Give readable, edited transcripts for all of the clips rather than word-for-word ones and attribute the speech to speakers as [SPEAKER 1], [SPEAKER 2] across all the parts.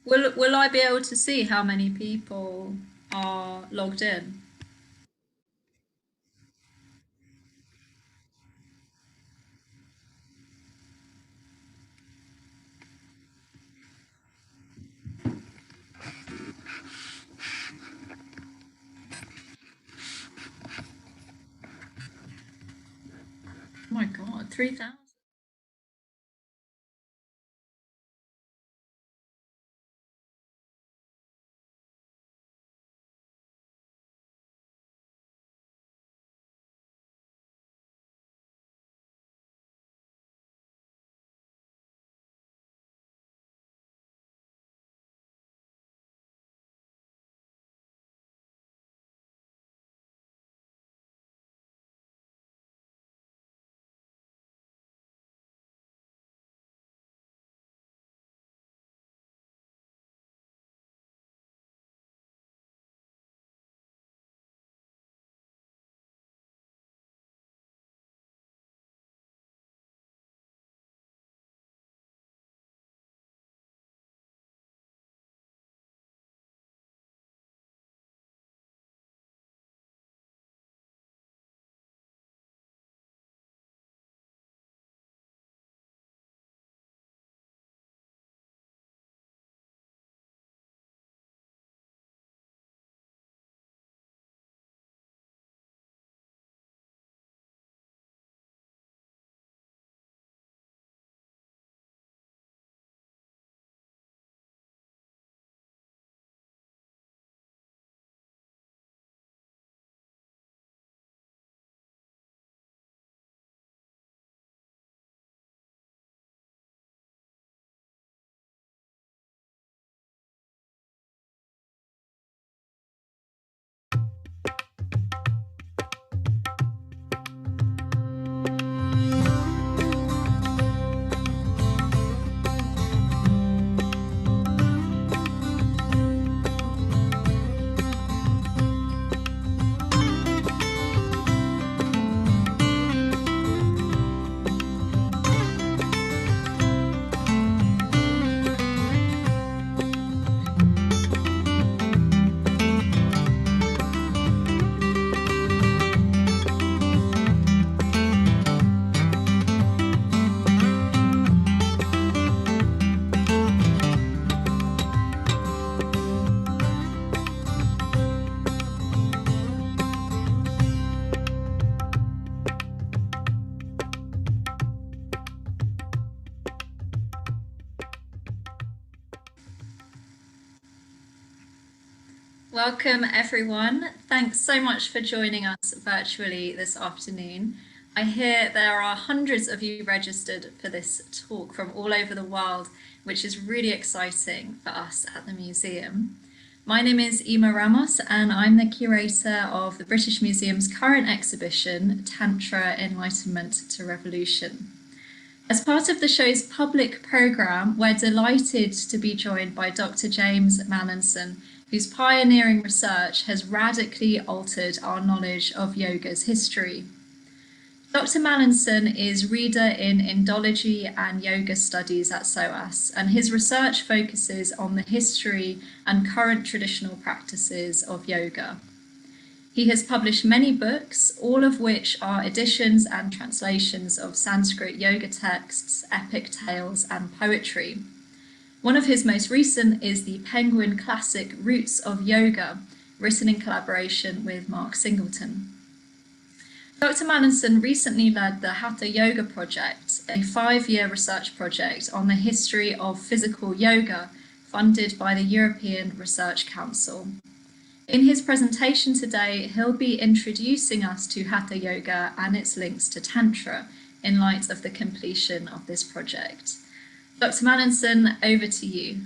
[SPEAKER 1] Will I be able to see how many people are logged in? Oh my God, 3,000. Welcome, everyone. Thanks so much for joining us virtually this afternoon. I hear there are hundreds of you registered for this talk from all over the world, which is really exciting for us at the museum. My name is Ima Ramos, and I'm the curator of the British Museum's current exhibition, Tantra, Enlightenment to Revolution. As part of the show's public programme, we're delighted to be joined by Dr. James Mallinson, whose pioneering research has radically altered our knowledge of yoga's history. Dr. Mallinson is reader in Indology and Yoga Studies at SOAS, and his research focuses on the history and current traditional practices of yoga. He has published many books, all of which are editions and translations of Sanskrit yoga texts, epic tales, and poetry. One of his most recent is the Penguin classic Roots of Yoga, written in collaboration with Mark Singleton. Dr. Mallinson recently led the Hatha Yoga project, a 5-year research project on the history of physical yoga funded by the European Research Council. In his presentation today, he'll be introducing us to Hatha Yoga and its links to Tantra in light of the completion of this project. Dr. Mallinson, over to you.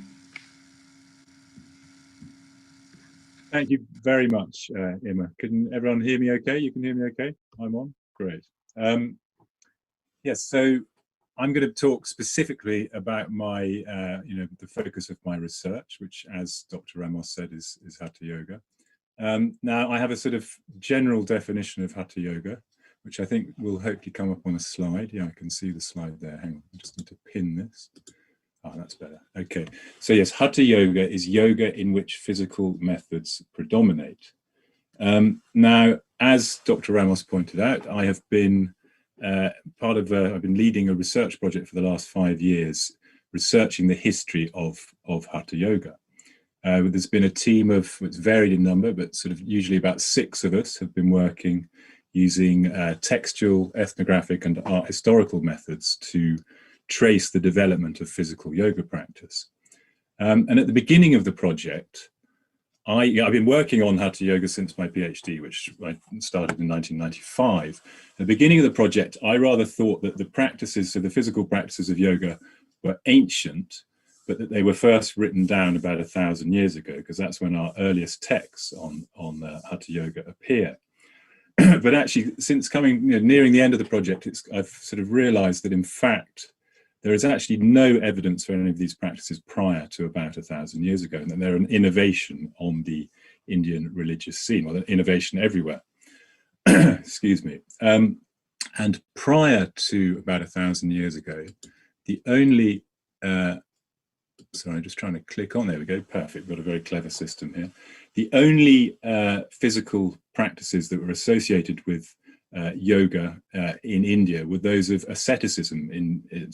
[SPEAKER 2] Thank you very much, Emma. Can everyone hear me okay? You can hear me okay? I'm on? Great. Yes, so I'm going to talk specifically about my, the focus of my research, which, as Dr. Ramos said, is Hatha Yoga. Now, I have a sort of general definition of Hatha Yoga, which I think will hopefully come up on a slide. Yeah, I can see the slide there. Hang on, I just need to pin this. Oh, that's better. Okay. So yes, Hatha Yoga is yoga in which physical methods predominate. Now, as Dr. Ramos pointed out, I have been I've been leading a research project for the last 5 years, researching the history of Hatha Yoga. There's been a team of, it's varied in number, but sort of usually about 6 of us have been working using textual, ethnographic, and art historical methods to trace the development of physical yoga practice. And at the beginning of the project, I've been working on Hatha Yoga since my PhD, which I started in 1995. At the beginning of the project, I rather thought that the practices, so the physical practices of yoga, were ancient, but that they were first written down about 1,000 years ago, because that's when our earliest texts on Hatha Yoga appear. But actually, since coming, nearing the end of the project, I've sort of realized that in fact, there is actually no evidence for any of these practices prior to about 1,000 years ago, and that they're an innovation on the Indian religious scene, or an innovation everywhere. Excuse me. And prior to about 1,000 years ago, the only, sorry, I'm just trying to click on, there we go, perfect, we've got a very clever system here. The only physical practices that were associated with yoga in India were those of asceticism,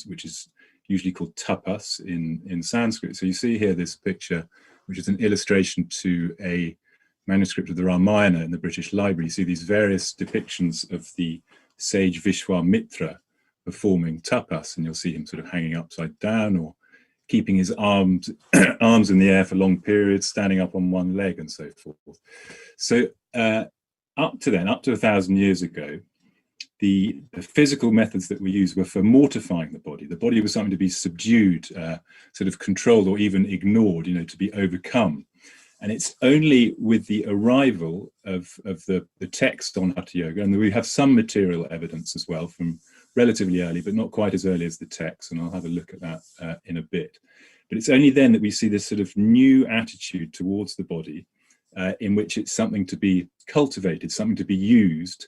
[SPEAKER 2] which is usually called tapas in Sanskrit. So you see here this picture, which is an illustration to a manuscript of the Ramayana in the British Library. You see these various depictions of the sage Vishwamitra performing tapas, and you'll see him sort of hanging upside down or keeping his arms in the air for long periods, standing up on one leg, and so forth. So up to 1,000 years ago, the physical methods that we used were for mortifying the body. The body was something to be subdued, sort of controlled, or even ignored, to be overcome. And it's only with the arrival of the text on Hatha Yoga, and we have some material evidence as well from relatively early, but not quite as early as the text, and I'll have a look at that in a bit. But it's only then that we see this sort of new attitude towards the body, in which it's something to be cultivated, something to be used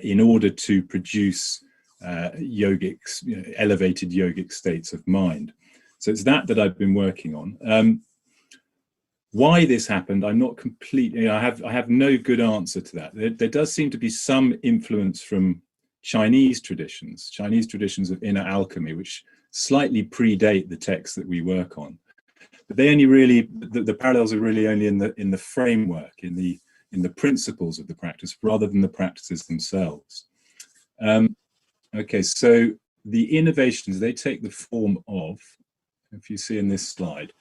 [SPEAKER 2] in order to produce elevated yogic states of mind. So it's that I've been working on. Why this happened, I'm not completely, I have no good answer to that. There does seem to be some influence from Chinese traditions of inner alchemy, which slightly predate the texts that we work on. But they only really, the parallels are really only in the framework, in the principles of the practice, rather than the practices themselves. Okay, so the innovations, they take the form of, if you see in this slide,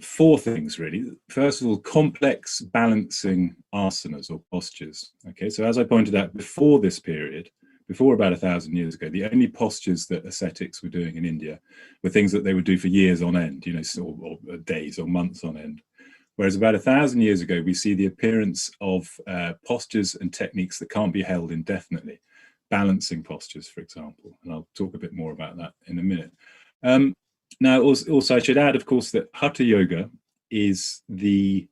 [SPEAKER 2] 4 things really. First of all, complex balancing asanas or postures. Okay, so as I pointed out before this period, before about 1,000 years ago, the only postures that ascetics were doing in India were things that they would do for years on end, or days or months on end. Whereas about 1,000 years ago, we see the appearance of postures and techniques that can't be held indefinitely. Balancing postures, for example, and I'll talk a bit more about that in a minute. Now, also I should add, of course, that Hatha Yoga is it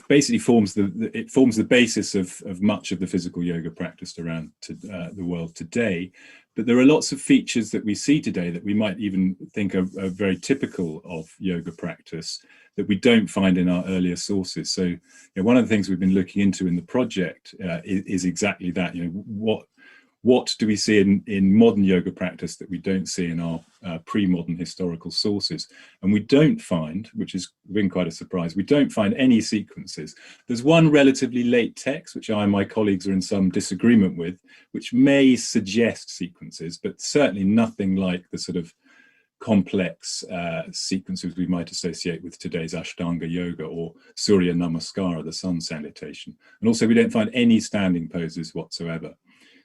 [SPEAKER 2] basically forms the basis of much of the physical yoga practiced around the world today. But there are lots of features that we see today that we might even think are very typical of yoga practice that we don't find in our earlier sources. So one of the things we've been looking into in the project is exactly that. What do we see in modern yoga practice that we don't see in our pre-modern historical sources? And we don't find, which has been quite a surprise, we don't find any sequences. There's one relatively late text, which I and my colleagues are in some disagreement with, which may suggest sequences, but certainly nothing like the sort of complex sequences we might associate with today's Ashtanga yoga or Surya Namaskara, the sun salutation. And also we don't find any standing poses whatsoever.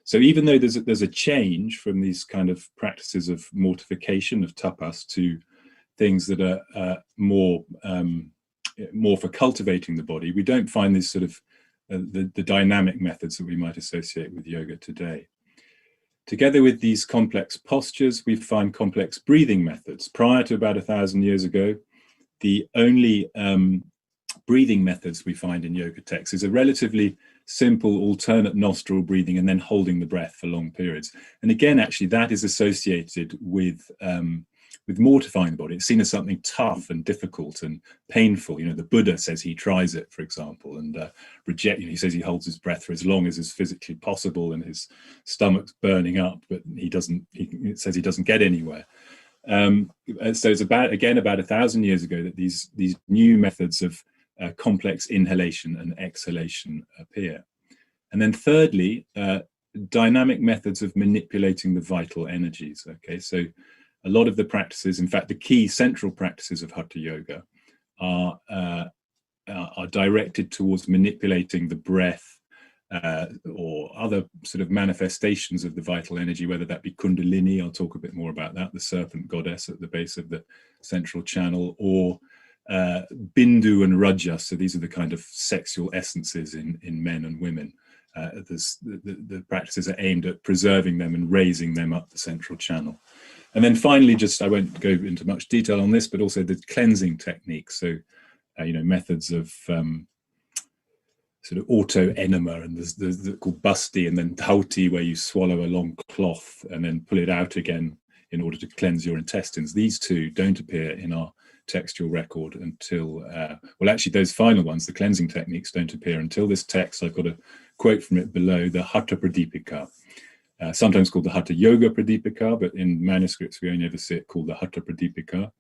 [SPEAKER 2] So even though there's a change from these kind of practices of mortification, of tapas, to things that are more for cultivating the body, we don't find these sort of the dynamic methods that we might associate with yoga today. Together with these complex postures, we find complex breathing methods. Prior to about 1,000 years ago, the only breathing methods we find in yoga texts is a relatively simple alternate nostril breathing and then holding the breath for long periods. And again, actually, that is associated with mortifying the body. It's seen as something tough and difficult and painful. You know, the Buddha says he tries it, for example, and he says he holds his breath for as long as is physically possible, and his stomach's burning up, but he says he doesn't get anywhere. So it's about 1,000 years ago that these new methods of complex inhalation and exhalation appear. And then thirdly, dynamic methods of manipulating the vital energies. Okay, so a lot of the practices, in fact, the key central practices of Hatha Yoga are directed towards manipulating the breath or other sort of manifestations of the vital energy, whether that be Kundalini, I'll talk a bit more about that, the serpent goddess at the base of the central channel, or Bindu and Raja, so these are the kind of sexual essences in men and women. The practices are aimed at preserving them and raising them up the central channel. And then finally, I won't go into much detail on this, but also the cleansing techniques. So, methods of sort of auto-enema, and there's called basti, and then dhauti, where you swallow a long cloth and then pull it out again in order to cleanse your intestines. These two don't appear in our textual record until, well, actually those final ones, the cleansing techniques, don't appear until this text. I've got a quote from it below, the Hatha Pradipika. Sometimes called the Hatha Yoga Pradipika, but in manuscripts we only ever see it called the Hatha Pradipika,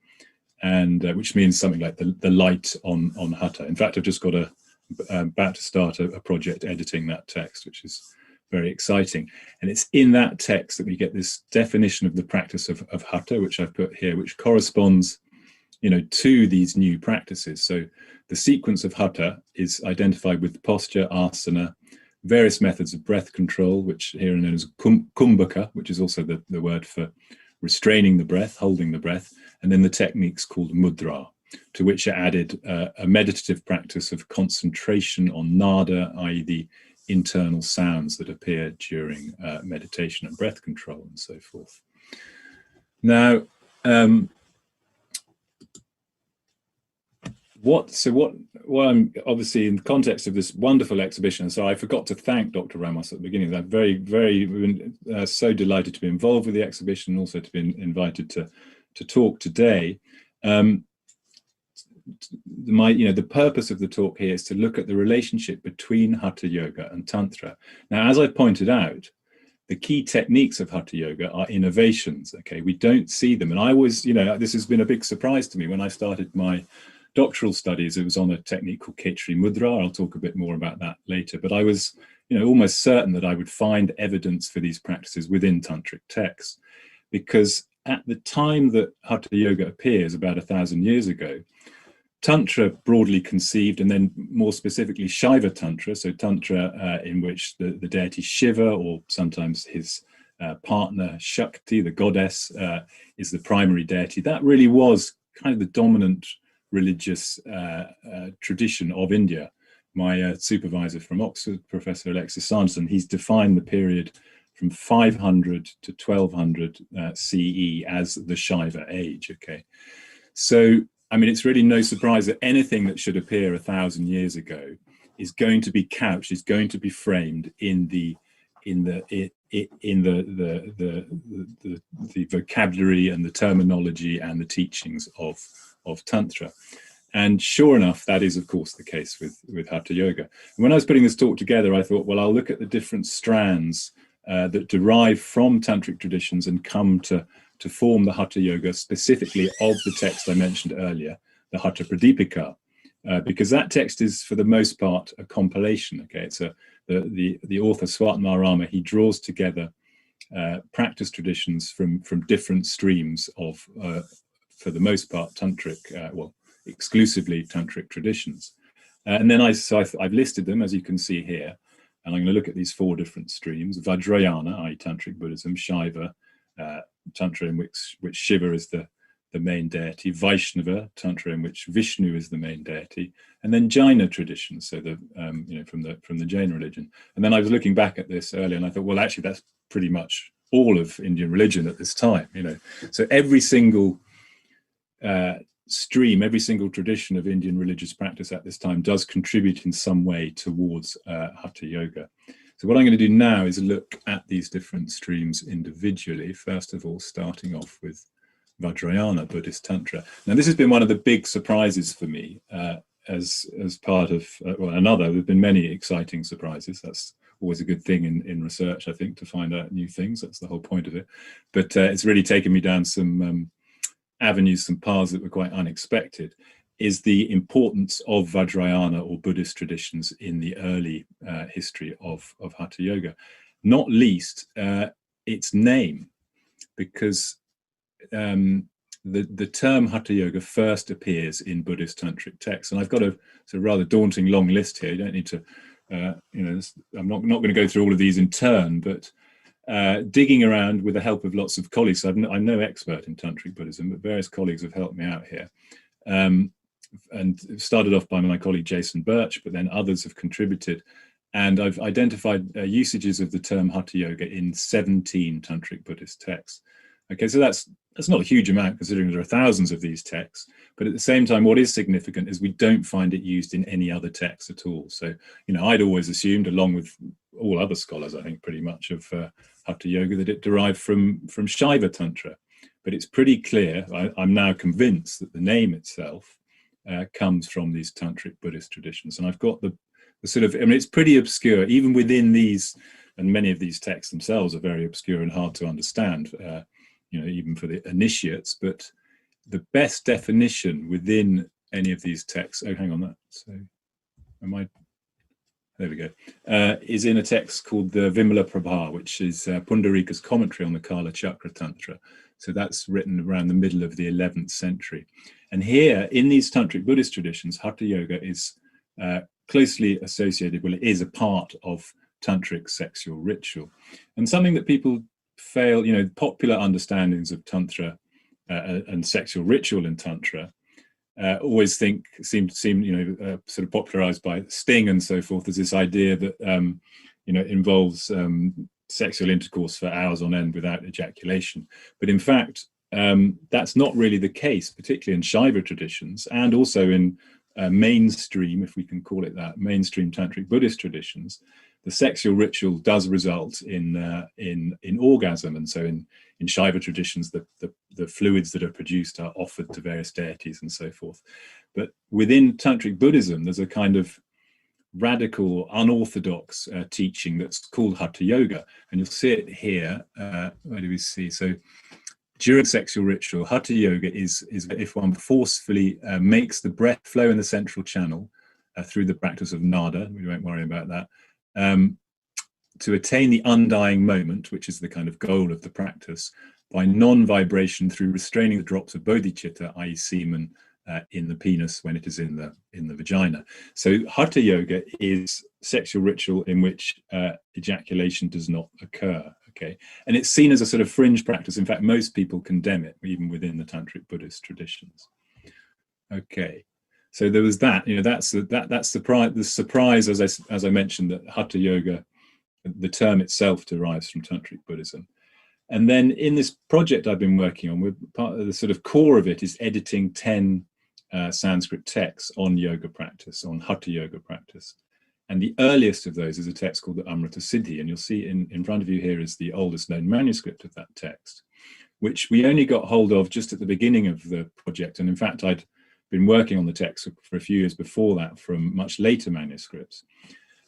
[SPEAKER 2] and which means something like the light on Hatha. In fact, I've just got about to start a project editing that text, which is very exciting. And it's in that text that we get this definition of the practice of Hatha, which I've put here, which corresponds, to these new practices. So the sequence of Hatha is identified with posture, asana, various methods of breath control, which here are known as kumbhaka, which is also the word for restraining the breath, holding the breath, and then the techniques called mudra, to which are added a meditative practice of concentration on nada, i.e. the internal sounds that appear during meditation and breath control and so forth. Now, what I'm obviously in the context of this wonderful exhibition, so I forgot to thank Dr. Ramos at the beginning. I'm very, very so delighted to be involved with the exhibition and also to be invited to talk today. The purpose of the talk here is to look at the relationship between Hatha Yoga and Tantra. Now, as I pointed out, the key techniques of Hatha Yoga are innovations. Okay, we don't see them, and I was, this has been a big surprise to me when I started my doctoral studies. It was on a technique called Khetri Mudra. I'll talk a bit more about that later, but I was, almost certain that I would find evidence for these practices within tantric texts, because at the time that Hatha Yoga appears, about 1,000 years ago, Tantra broadly conceived, and then more specifically Shaiva Tantra, so Tantra in which the deity Shiva, or sometimes his partner Shakti, the goddess, is the primary deity. That really was kind of the dominant religious tradition of India. My supervisor from Oxford, Professor Alexis Sanderson, he's defined the period from 500 to 1200 CE as the Shaiva age. Okay, so I mean, it's really no surprise that anything that should appear 1,000 years ago is going to be couched, is going to be framed in the vocabulary and the terminology and the teachings of Tantra. And sure enough, that is, of course, the case with Hatha Yoga. And when I was putting this talk together, I thought, well, I'll look at the different strands that derive from tantric traditions and come to form the Hatha Yoga, specifically of the text I mentioned earlier, the Hatha Pradipika, because that text is, for the most part, a compilation. Okay, it's the author Swatanarama, he draws together practice traditions from different streams of, for the most part, tantric, well, exclusively tantric traditions. And then I've listed them, as you can see here, and I'm going to look at these 4 different streams: Vajrayana, i.e. tantric Buddhism; Shaiva, Tantra in which Shiva is the main deity; Vaishnava, Tantra in which Vishnu is the main deity; and then Jaina traditions, so from the Jain religion. And then I was looking back at this earlier, and I thought, well, actually, that's pretty much all of Indian religion at this time. So every single stream, every single tradition of Indian religious practice at this time does contribute in some way towards Hatha Yoga. So what I'm going to do now is look at these different streams individually. First of all, starting off with Vajrayana Buddhist Tantra. Now, this has been one of the big surprises for me as part of, well, another, there've been many exciting surprises. That's always a good thing in research, I think, to find out new things. That's the whole point of it. But it's really taken me down some avenues, some paths that were quite unexpected, is the importance of Vajrayana or Buddhist traditions in the early history of Hatha Yoga, not least its name, because the term Hatha Yoga first appears in Buddhist tantric texts, and I've got a sort of rather daunting long list here. You don't need to, I'm not going to go through all of these in turn, but digging around with the help of lots of colleagues. I'm no expert in tantric Buddhism, but various colleagues have helped me out here. And it started off by my colleague Jason Birch, but then others have contributed. And I've identified usages of the term Hatha Yoga in 17 tantric Buddhist texts. Okay, so that's not a huge amount considering there are thousands of these texts, but at the same time, what is significant is we don't find it used in any other text at all. So, I'd always assumed, along with all other scholars, I think pretty much, of Hatha Yoga, that it derived from Shaiva Tantra. But it's pretty clear, I'm now convinced, that the name itself comes from these tantric Buddhist traditions. And I've got the sort of, it's pretty obscure, even within these, and many of these texts themselves are very obscure and hard to understand, even for the initiates. But the best definition within any of these texts, there we go, is in a text called the Vimala Prabha, which is Pundarika's commentary on the Kala Chakra Tantra. So that's written around the middle of the 11th century. And here, in these tantric Buddhist traditions, Hatha Yoga is closely associated, well, it is a part of tantric sexual ritual. And something that people fail, popular understandings of Tantra and sexual ritual in Tantra always seem sort of popularized by Sting and so forth, as this idea that, involves sexual intercourse for hours on end without ejaculation. But in fact, that's not really the case, particularly in Shaiva traditions and also in mainstream, if we can call it that, mainstream tantric Buddhist traditions. The sexual ritual does result in orgasm, and so in Shaiva traditions, the fluids that are produced are offered to various deities and so forth. But within tantric Buddhism, there's a kind of radical, unorthodox teaching that's called Hatha Yoga, and you'll see it here. Where do we see? So during sexual ritual, Hatha Yoga is if one forcefully makes the breath flow in the central channel through the practice of nada. We won't worry about that. To attain the undying moment, which is the kind of goal of the practice, by non-vibration through restraining the drops of bodhicitta, i.e. semen, in the penis when it is in the vagina. So Hatha Yoga is sexual ritual in which ejaculation does not occur. Okay, and it's seen as a sort of fringe practice. In fact, most people condemn it, even within the tantric Buddhist traditions. Okay, so there was that. That's the surprise, as I mentioned, that Hatha Yoga, the term itself, derives from tantric Buddhism. And then in this project I've been working on, part of the sort of core of it is editing 10 Sanskrit texts on yoga practice, on Hatha Yoga practice. And the earliest of those is a text called the Amrita Siddhi. And you'll see in front of you here is the oldest known manuscript of that text, which we only got hold of just at the beginning of the project. And in fact, I'd been working on the text for a few years before that from much later manuscripts.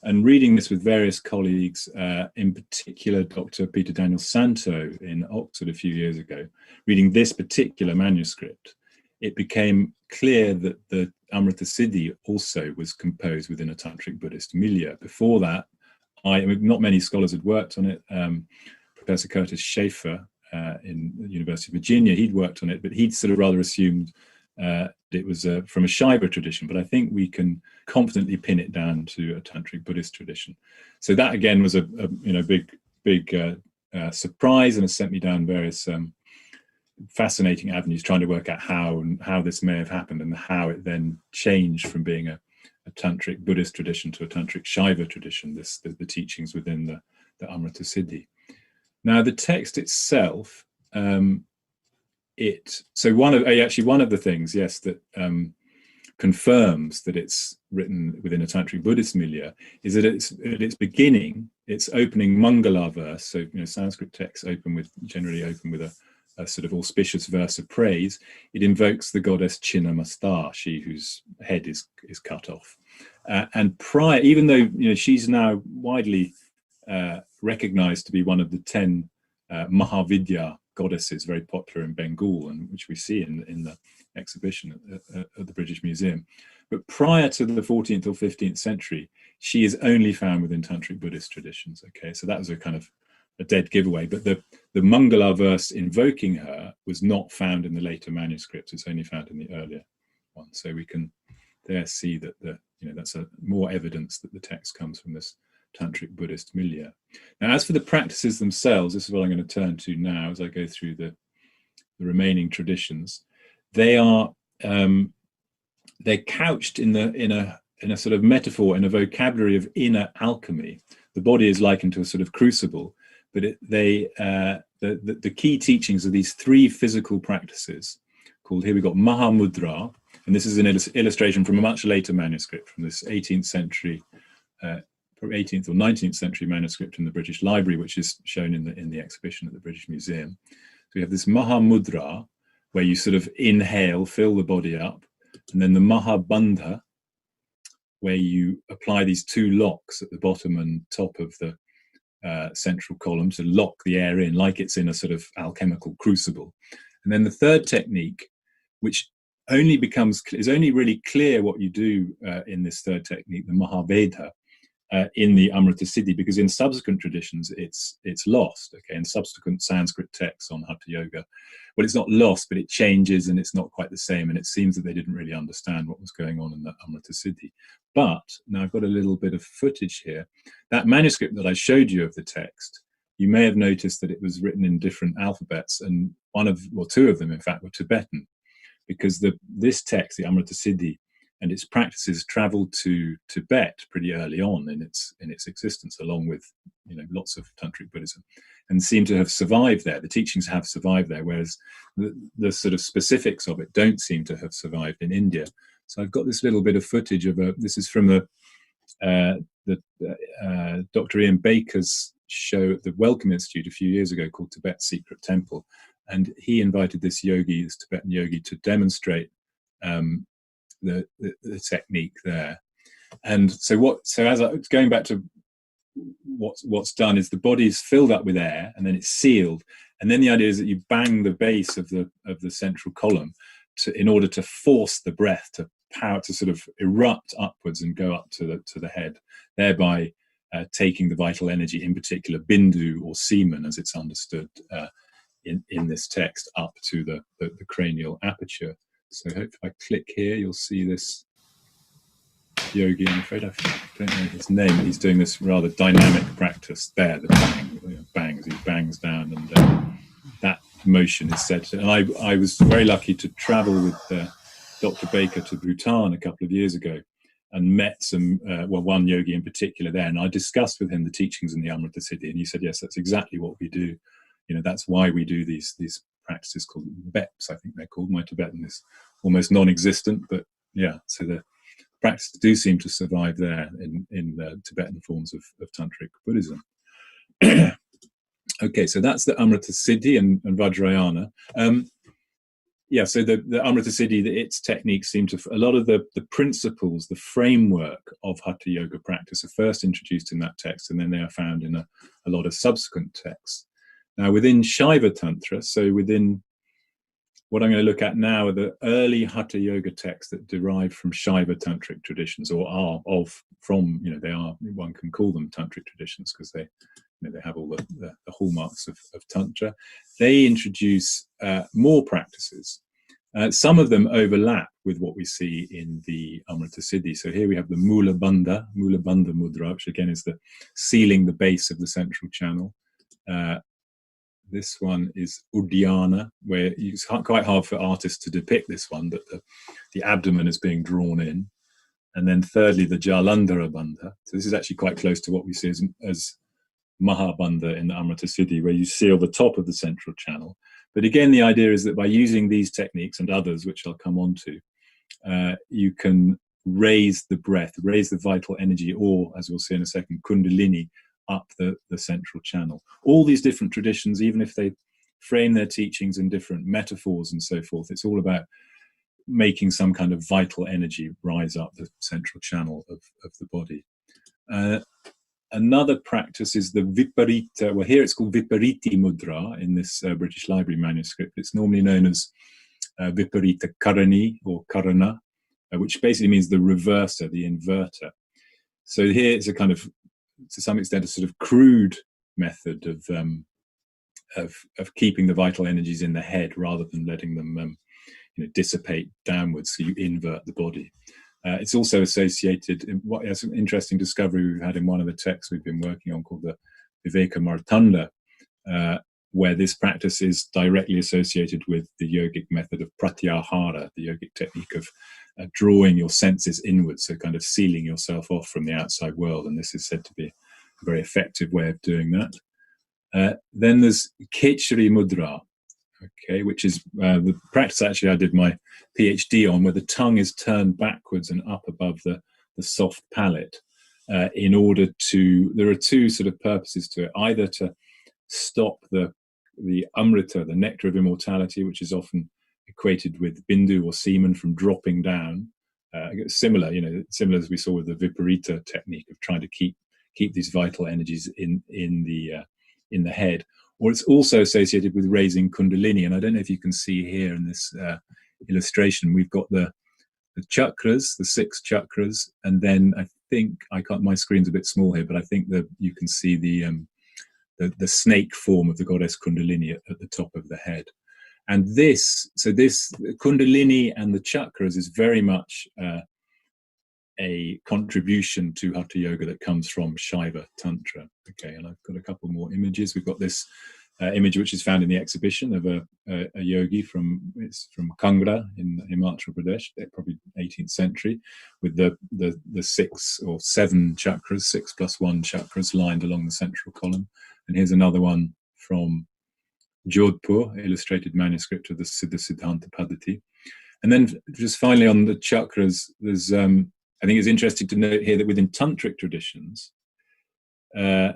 [SPEAKER 2] And reading this with various colleagues, in particular Dr. Peter Daniel Santo in Oxford a few years ago, reading this particular manuscript, it became clear that the Amrita Siddhi also was composed within a tantric Buddhist milieu. Before that, not many scholars had worked on it. Professor Curtis Schaefer in the University of Virginia, he'd worked on it, but he'd sort of rather assumed it was from a Shaiva tradition, but I think we can confidently pin it down to a tantric Buddhist tradition. So that again was a big surprise, and has sent me down various fascinating avenues trying to work out how this may have happened and how it then changed from being a tantric Buddhist tradition to a tantric Shaiva tradition. The teachings within the Amrita Siddhi. Now the text itself. One of the things, yes, that confirms that it's written within a tantric Buddhist milieu is that at its beginning, its opening Mangala verse. So Sanskrit texts generally open with a a sort of auspicious verse of praise, it invokes the goddess Chinnamasta, she whose head is cut off. And prior, even though she's now widely recognized to be one of the 10 Mahavidya goddesses, very popular in Bengal, and which we see in the exhibition at the British Museum. But prior to the 14th or 15th century, she is only found within Tantric Buddhist traditions. Okay, so that was a kind of a dead giveaway. But the Mangala verse invoking her was not found in the later manuscripts. It's only found in the earlier one. So we can there see that that's more evidence that the text comes from this Tantric Buddhist milieu. Now, as for the practices themselves, this is what I'm going to turn to now as I go through the remaining traditions. They are they're couched in a sort of metaphor, in a vocabulary of inner alchemy. The body is likened to a sort of crucible, but the key teachings are these 3 physical practices called, here we've got Mahamudra, and this is an illustration from a much later manuscript, from this 18th century, 18th or 19th century manuscript in the British Library, which is shown in the exhibition at the British Museum. So we have this Mahamudra, where you sort of inhale, fill the body up, and then the Mahabandha, where you apply these 2 locks at the bottom and top of the central column to lock the air in, like it's in a sort of alchemical crucible. And then the third technique, which is only really clear what you do in this third technique, the Mahaveda, in the Amrita Siddhi, because in subsequent traditions it's lost. Okay, in subsequent Sanskrit texts on Hatha Yoga, well, it's not lost, but it changes and it's not quite the same. And it seems that they didn't really understand what was going on in the Amrita Siddhi. But now I've got a little bit of footage here. That manuscript that I showed you of the text, you may have noticed that it was written in different alphabets, and 2 of them, in fact, were Tibetan, because this text, the Amrita Siddhi, and its practices traveled to Tibet pretty early on in its existence, along with lots of Tantric Buddhism, and seem to have survived there. The teachings have survived there, whereas the sort of specifics of it don't seem to have survived in India. So I've got this little bit of footage of this is from Dr. Ian Baker's show at the Wellcome Institute a few years ago called Tibet's Secret Temple, and he invited this Tibetan yogi, to demonstrate the technique there. And so going back to what's done is the body is filled up with air, and then it's sealed, and then the idea is that you bang the base of the central column in order to force the breath to sort of erupt upwards and go up to the head, thereby taking the vital energy, in particular bindu or semen as it's understood in this text, up to the cranial aperture. So if I click here, you'll see this yogi. I'm afraid I don't know his name. He's doing this rather dynamic practice there, the bangs. He bangs down, and that motion is said to. And I was very lucky to travel with Dr. Baker to Bhutan a couple of years ago, and met one yogi in particular there. And I discussed with him the teachings in the Amrita Siddhi, and he said, yes, that's exactly what we do. That's why we do these practices called BEPs, I think they're called. My Tibetan is almost non-existent, but yeah, so the practices do seem to survive there in the Tibetan forms of Tantric Buddhism. Okay, so that's the Amrita Siddhi and Vajrayana. So the Amrita Siddhi, its techniques seem to, a lot of the principles, the framework of Hatha Yoga practice are first introduced in that text, and then they are found in a lot of subsequent texts. Now, within Shaiva Tantra, so within what I'm going to look at now are the early Hatha Yoga texts that derive from Shaiva Tantric traditions, or one can call them Tantric traditions because they have all the hallmarks of Tantra. They introduce more practices. Some of them overlap with what we see in the Amrita Siddhi. So here we have the Mula Bandha Mudra, which again is the sealing the base of the central channel. This one is Uddiyana, where it's quite hard for artists to depict this one, but the abdomen is being drawn in. And then thirdly, the Jalandhara Bandha. So this is actually quite close to what we see as Mahabandha in the Amrita Siddhi, where you seal the top of the central channel. But again, the idea is that by using these techniques and others, which I'll come on to, you can raise the breath, raise the vital energy, or, as we'll see in a second, Kundalini, up the central channel. All these different traditions, even if they frame their teachings in different metaphors and so forth. It's all about making some kind of vital energy rise up the central channel of the body. Another practice is the Viparita. Well, here it's called Vipariti Mudra in this British Library manuscript. It's normally known as Viparita Karani or Karana, which basically means the reverser, the inverter. So here it's a kind of, to some extent, a sort of crude method of keeping the vital energies in the head rather than letting them dissipate downwards, so you invert the body. It's also associated in what is an interesting discovery we've had in one of the texts we've been working on called the Viveka Martanda, where this practice is directly associated with the yogic method of pratyahara, the yogic technique of drawing your senses inwards, so kind of sealing yourself off from the outside world. And this is said to be a very effective way of doing that. Then there's Khechri Mudra, okay, which is the practice actually I did my PhD on, where the tongue is turned backwards and up above the soft palate in order to, there are two sort of purposes to it, either to stop the amrita, the nectar of immortality, which is often equated with bindu or semen, from dropping down. Similar as we saw with the viparita technique of trying to keep these vital energies in the head. Or it's also associated with raising kundalini. And I don't know if you can see here in this illustration, we've got the chakras, the 6 chakras, and then I think, my screen's a bit small here, but I think that you can see the snake form of the goddess Kundalini at the top of the head. And this Kundalini and the chakras is very much a contribution to Hatha Yoga that comes from Shaiva Tantra. Okay, and I've got a couple more images. We've got this image which is found in the exhibition of a yogi from Kangra in Himachal Pradesh, probably 18th century, with the 6 or 7 chakras, 6 plus 1 chakras lined along the central column. And here's another one from Jodhpur, illustrated manuscript of the Siddha Siddhanta Paddhati. And then just finally on the chakras, there's I think it's interesting to note here that within tantric traditions, the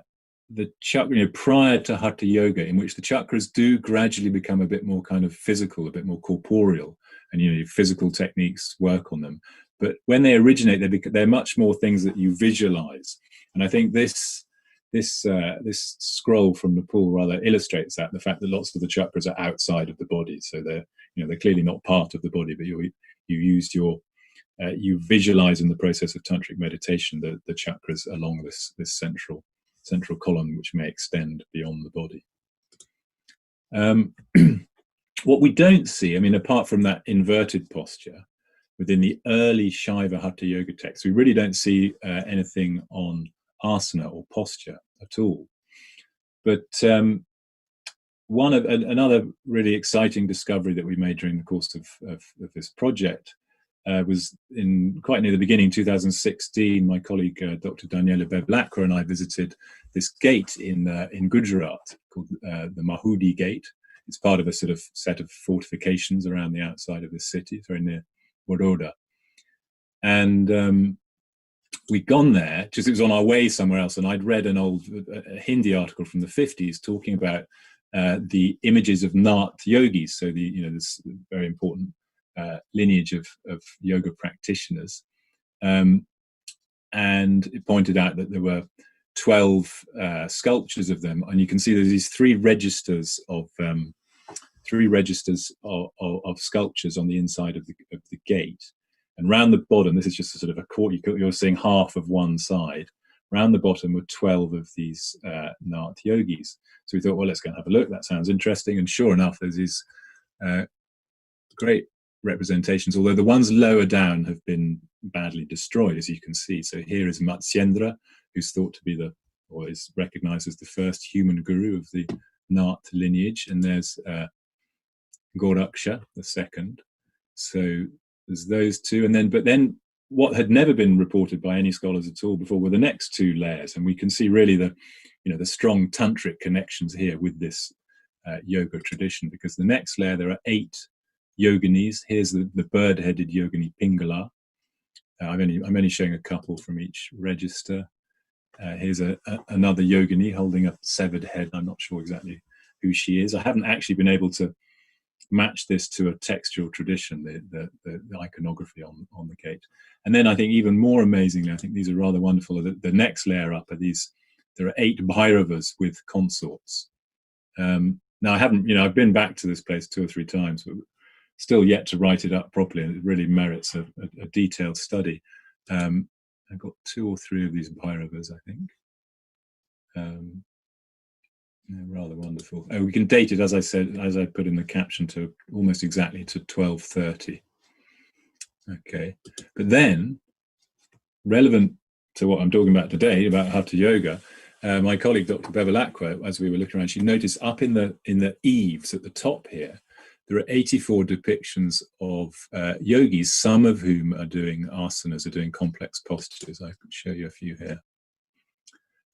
[SPEAKER 2] chakra, prior to Hatha Yoga, in which the chakras do gradually become a bit more kind of physical, a bit more corporeal, and physical techniques work on them. But when they originate, they're much more things that you visualize. And I think this scroll from Nepal rather illustrates that, the fact that lots of the chakras are outside of the body, so they're clearly not part of the body, but you visualize in the process of tantric meditation the chakras along this central column, which may extend beyond the body. What we don't see, apart from that inverted posture, within the early Shaiva Hatha Yoga texts, we really don't see anything on asana or posture at all. But another really exciting discovery that we made during the course of this project was quite near the beginning, 2016. My colleague Dr. Daniela Beblacqua and I visited this gate in Gujarat called the Mahudi Gate. It's part of a sort of set of fortifications around the outside of this city. It's very near Baroda. And we'd gone there, just it was on our way somewhere else, and I'd read an old Hindi article from the 50s talking about the images of Nath yogis, so this very important lineage of yoga practitioners, and it pointed out that there were 12 sculptures of them, and you can see there's these three registers of sculptures on the inside of the gate, and round the bottom, this is just a sort of a court, you're seeing half of one side. Round the bottom were 12 of these Nath yogis. So we thought, well, let's go and have a look. That sounds interesting. And sure enough, there's these great representations, although the ones lower down have been badly destroyed, as you can see. So here is Matsyendra, who's thought to be or is recognized as the first human guru of the Nath lineage. And there's Goraksha, the second. So there's those two. But then what had never been reported by any scholars at all before were the next two layers. And we can see really the strong tantric connections here with this yoga tradition, because the next layer, there are 8 yoginis. Here's the bird-headed yogini Pingala. I'm only showing a couple from each register. Here's another yogini holding a severed head. I'm not sure exactly who she is. I haven't actually been able to match this to a textual tradition, the iconography on the gate. And then I think even more amazingly, I think these are rather wonderful. The next layer up are these. There are 8 Bhairavas with consorts. Now I haven't, I've been back to this place 2 or 3 times, but still yet to write it up properly, and it really merits a detailed study. I've got 2 or 3 of these Bhairavas, I think. Rather wonderful. We can date it, as I said, as I put in the caption, to almost exactly to 1230. Okay, but then, relevant to what I'm talking about today, about Hatha Yoga, my colleague Dr. Bevilacqua, as we were looking around, she noticed up in the eaves at the top here, there are 84 depictions of yogis, some of whom are doing asanas, are doing complex postures. I could show you a few here.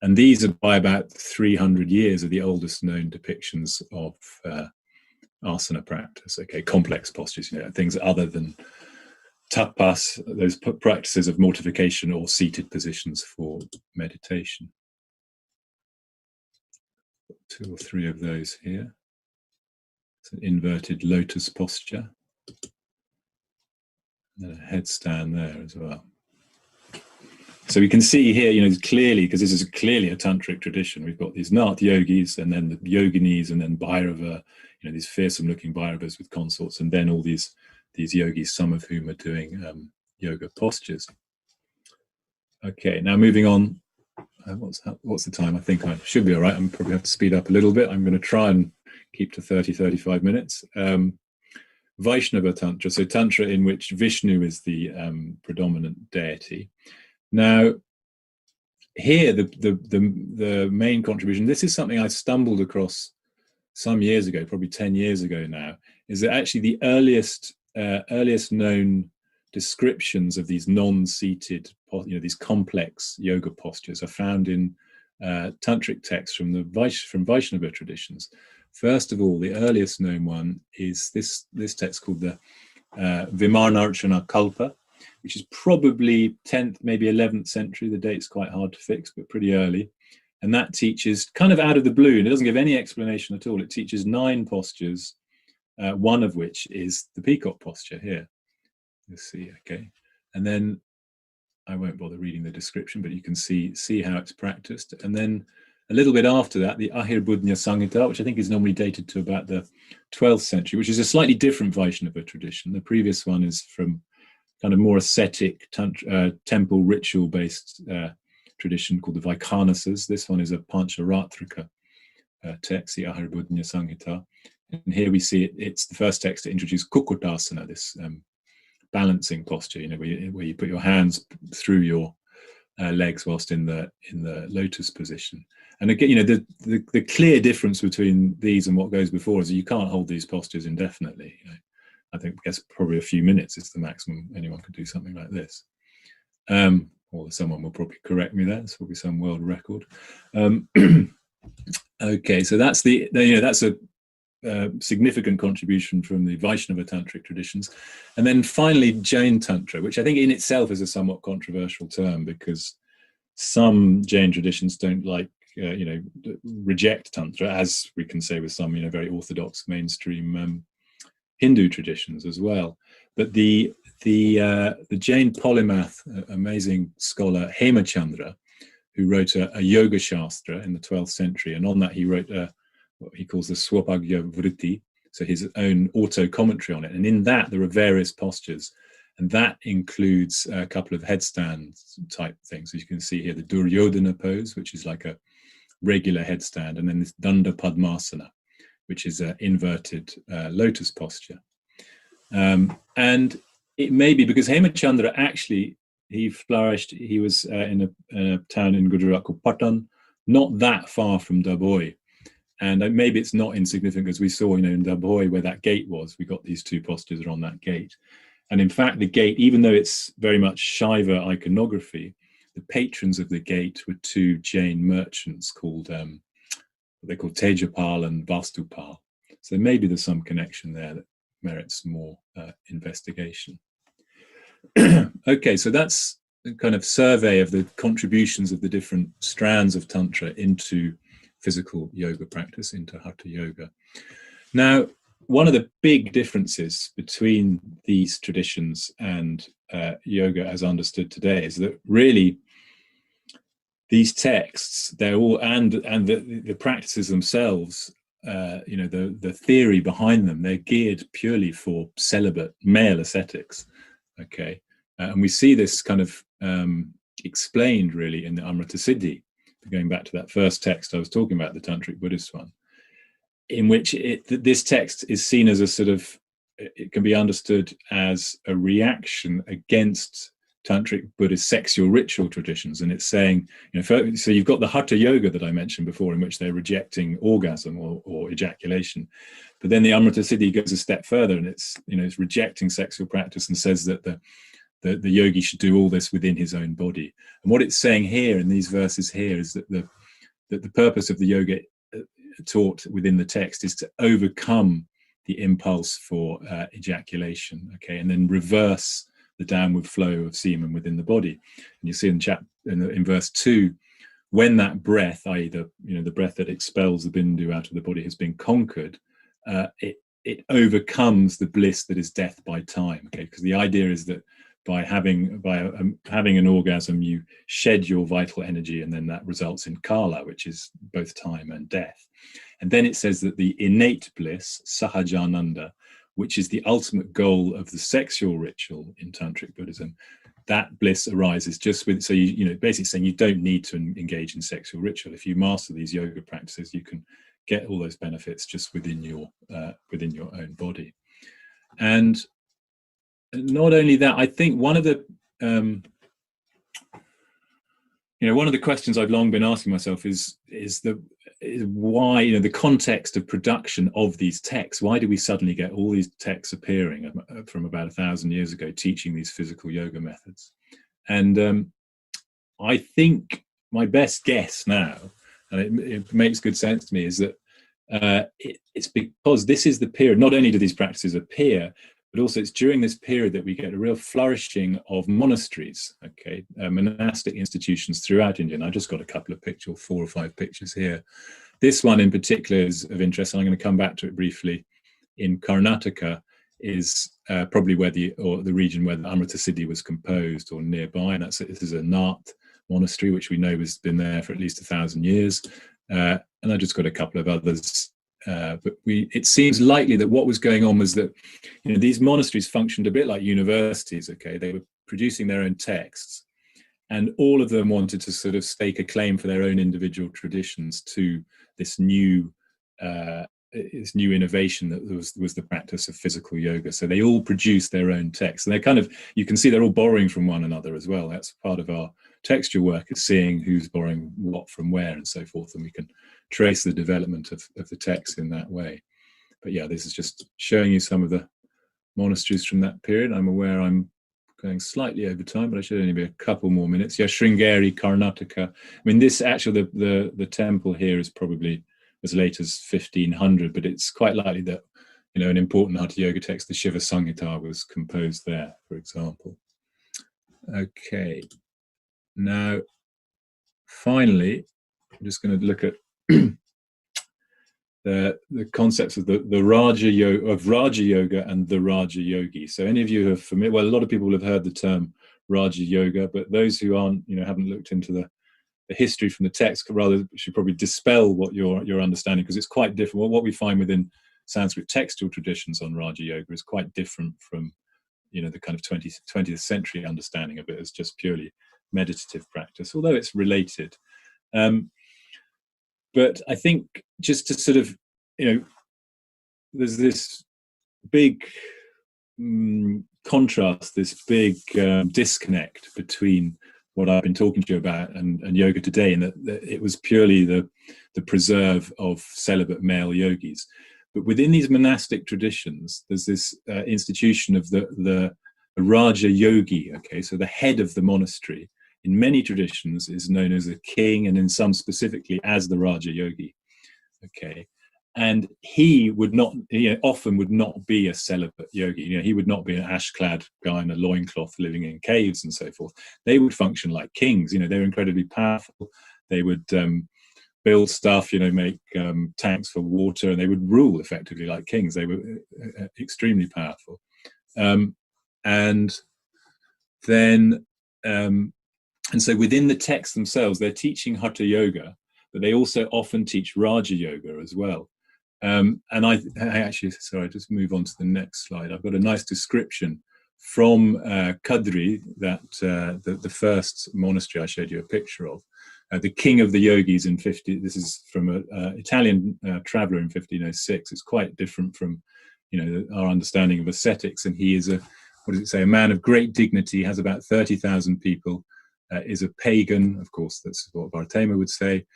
[SPEAKER 2] And these are by about 300 years of the oldest known depictions of asana practice. Okay, complex postures, things other than tapas, those practices of mortification or seated positions for meditation. 2 or 3 of those here. It's an inverted lotus posture. And a headstand there as well. So we can see here, clearly, because this is clearly a tantric tradition, we've got these Nath yogis, and then the yoginis, and then Bhairava, these fearsome-looking Bhairavas with consorts, and then all these yogis, some of whom are doing yoga postures. Okay, now moving on. What's the time? I think I should be all right. I'm probably have to speed up a little bit. I'm going to try and keep to 35 minutes. Vaishnava Tantra, so Tantra in which Vishnu is the predominant deity. Now, here, the main contribution, this is something I stumbled across some years ago, probably 10 years ago now, is that actually the earliest known descriptions of these non-seated, these complex yoga postures are found in tantric texts from Vaishnava traditions. First of all, the earliest known one is this text called the Vimarnarchana Kalpa, which is probably 10th, maybe 11th century. The date's quite hard to fix, but pretty early. And that teaches, kind of out of the blue, and it doesn't give any explanation at all, it teaches 9 postures, one of which is the peacock posture here. You'll see, okay. And then, I won't bother reading the description, but you can see how it's practiced. And then a little bit after that, the Ahirbudnya Samhita, which I think is normally dated to about the 12th century, which is a slightly different Vaishnava tradition. The previous one is from kind of more ascetic temple ritual-based tradition called the Vaikhanasas. This one is a Pancharatrika text, the Ahirbudnya Samhita. And here we see it's the first text to introduce Kukutasana, this balancing posture, where you put your hands through your legs whilst in the lotus position. And again, the clear difference between these and what goes before is that you can't hold these postures indefinitely. I guess probably a few minutes is the maximum anyone could do something like this. Or someone will probably correct me there. It's probably some world record. Okay, so that's that's a significant contribution from the Vaishnava tantric traditions. And then finally Jain Tantra, which I think in itself is a somewhat controversial term, because some Jain traditions don't reject Tantra, as we can say with some very orthodox mainstream Hindu traditions as well. But the Jain polymath, amazing scholar Hemachandra, who wrote a Yoga Shastra in the 12th century, and on that he wrote what he calls the Swabhagya Vritti, so his own auto-commentary on it. And in that there are various postures, and that includes a couple of headstand type things. As you can see here, the Duryodhana pose, which is like a regular headstand, and then this Danda Padmasana, which is an inverted lotus posture. And it may be because Hemachandra actually, he flourished, he was in a town in Gujarat called Patan, not that far from Daboy. And maybe it's not insignificant, because we saw, in Daboy where that gate was, we got these 2 postures are on that gate. And in fact, the gate, even though it's very much Shaiva iconography, the patrons of the gate were 2 Jain merchants called, they're called Tejapal and Vastupal. So maybe there's some connection there that merits more investigation. Okay, so that's a kind of survey of the contributions of the different strands of Tantra into physical yoga practice into Hatha Yoga. Now, one of the big differences between these traditions and yoga as understood today is that really these texts, they're all, and the practices themselves, the theory behind them, they're geared purely for celibate male ascetics. Okay, and we see this kind of explained really in the Amrita Siddhi, going back to that first text I was talking about, the Tantric Buddhist one, in which this text is seen as a sort of, it can be understood as a reaction against Tantric Buddhist sexual ritual traditions. And it's saying, so you've got the Hatha Yoga that I mentioned before, in which they're rejecting orgasm or ejaculation. But then the Amrita Siddhi goes a step further, and it's rejecting sexual practice and says that the yogi should do all this within his own body. And what it's saying here in these verses here is that the purpose of the yoga taught within the text is to overcome the impulse for ejaculation, okay, and then reverse the downward flow of semen within the body. And you see in verse 2, when that breath, i.e. the breath that expels the bindu out of the body, has been conquered, it overcomes the bliss that is death by time, okay, because the idea is that by having an orgasm, you shed your vital energy, and then that results in kala, which is both time and death. And then it says that the innate bliss, sahajananda, which is the ultimate goal of the sexual ritual in Tantric Buddhism, that bliss arises just with, so basically saying you don't need to engage in sexual ritual. If you master these yoga practices, you can get all those benefits just within your own body. And not only that, I think one of the questions I've long been asking myself is why, the context of production of these texts. Why do we suddenly get all these texts appearing from about 1,000 years ago teaching these physical yoga methods? And I think my best guess now, and it makes good sense to me, is that it's because this is the period, not only do these practices appear, but also it's during this period that we get a real flourishing of monasteries, okay, monastic institutions throughout India. And I just got a couple of pictures, 4 or 5 pictures here. This one in particular is of interest, and I'm going to come back to it briefly. In Karnataka is probably where the region where the Amrita Siddhi was composed, or nearby, and this is a Nath monastery, which we know has been there for at least 1,000 years. And I just got a couple of others. But it seems likely that what was going on was that these monasteries functioned a bit like universities. Okay, they were producing their own texts, and all of them wanted to sort of stake a claim for their own individual traditions to this new innovation that was the practice of physical yoga. So they all produced their own texts, and they you can see they're all borrowing from one another as well. That's part of our textual work, is seeing who's borrowing what from where and so forth, and we can trace the development of the text in that way. But yeah, this is just showing you some of the monasteries from that period. I'm aware I'm going slightly over time, but I should only be a couple more minutes. Yeah, Sringeri, Karnataka. I mean, this actually, the temple here is probably as late as 1500, but it's quite likely that an important Hatha Yoga text, the Shiva Samhita, was composed there, for example. Okay, now finally, I'm just going to look at the concepts of the Raja Yoga and the Raja Yogi. So any of you who are familiar, well, a lot of people will have heard the term Raja Yoga, but those who aren't, haven't looked into the history from the text, rather should probably dispel what your understanding, because it's quite different. Well, what we find within Sanskrit textual traditions on Raja Yoga is quite different from the kind of 20th century understanding of it as just purely meditative practice, although it's related. But I think just to sort of, there's this big contrast, this big disconnect between what I've been talking to you about and yoga today, and that it was purely the preserve of celibate male yogis. But within these monastic traditions, there's this institution of the Raja Yogi, okay, so the head of the monastery, in many traditions is known as a king, and in some specifically as the Raja Yogi, okay. And he would not, often would not be a celibate yogi. He would not be an ash-clad guy in a loincloth living in caves and so forth. They would function like kings. They were incredibly powerful. They would build stuff, make tanks for water, and they would rule effectively like kings. They were extremely powerful. And then, and so within the texts themselves, they're teaching Hatha Yoga, but they also often teach Raja Yoga as well. And I actually, sorry, just move on to the next slide. I've got a nice description from Kadri, that the first monastery I showed you a picture of. The king of the yogis in 50. This is from an Italian traveller in 1506. It's quite different from, our understanding of ascetics. And he is a man of great dignity. Has about 30,000 people. Is a pagan, of course. That's what Bartema would say.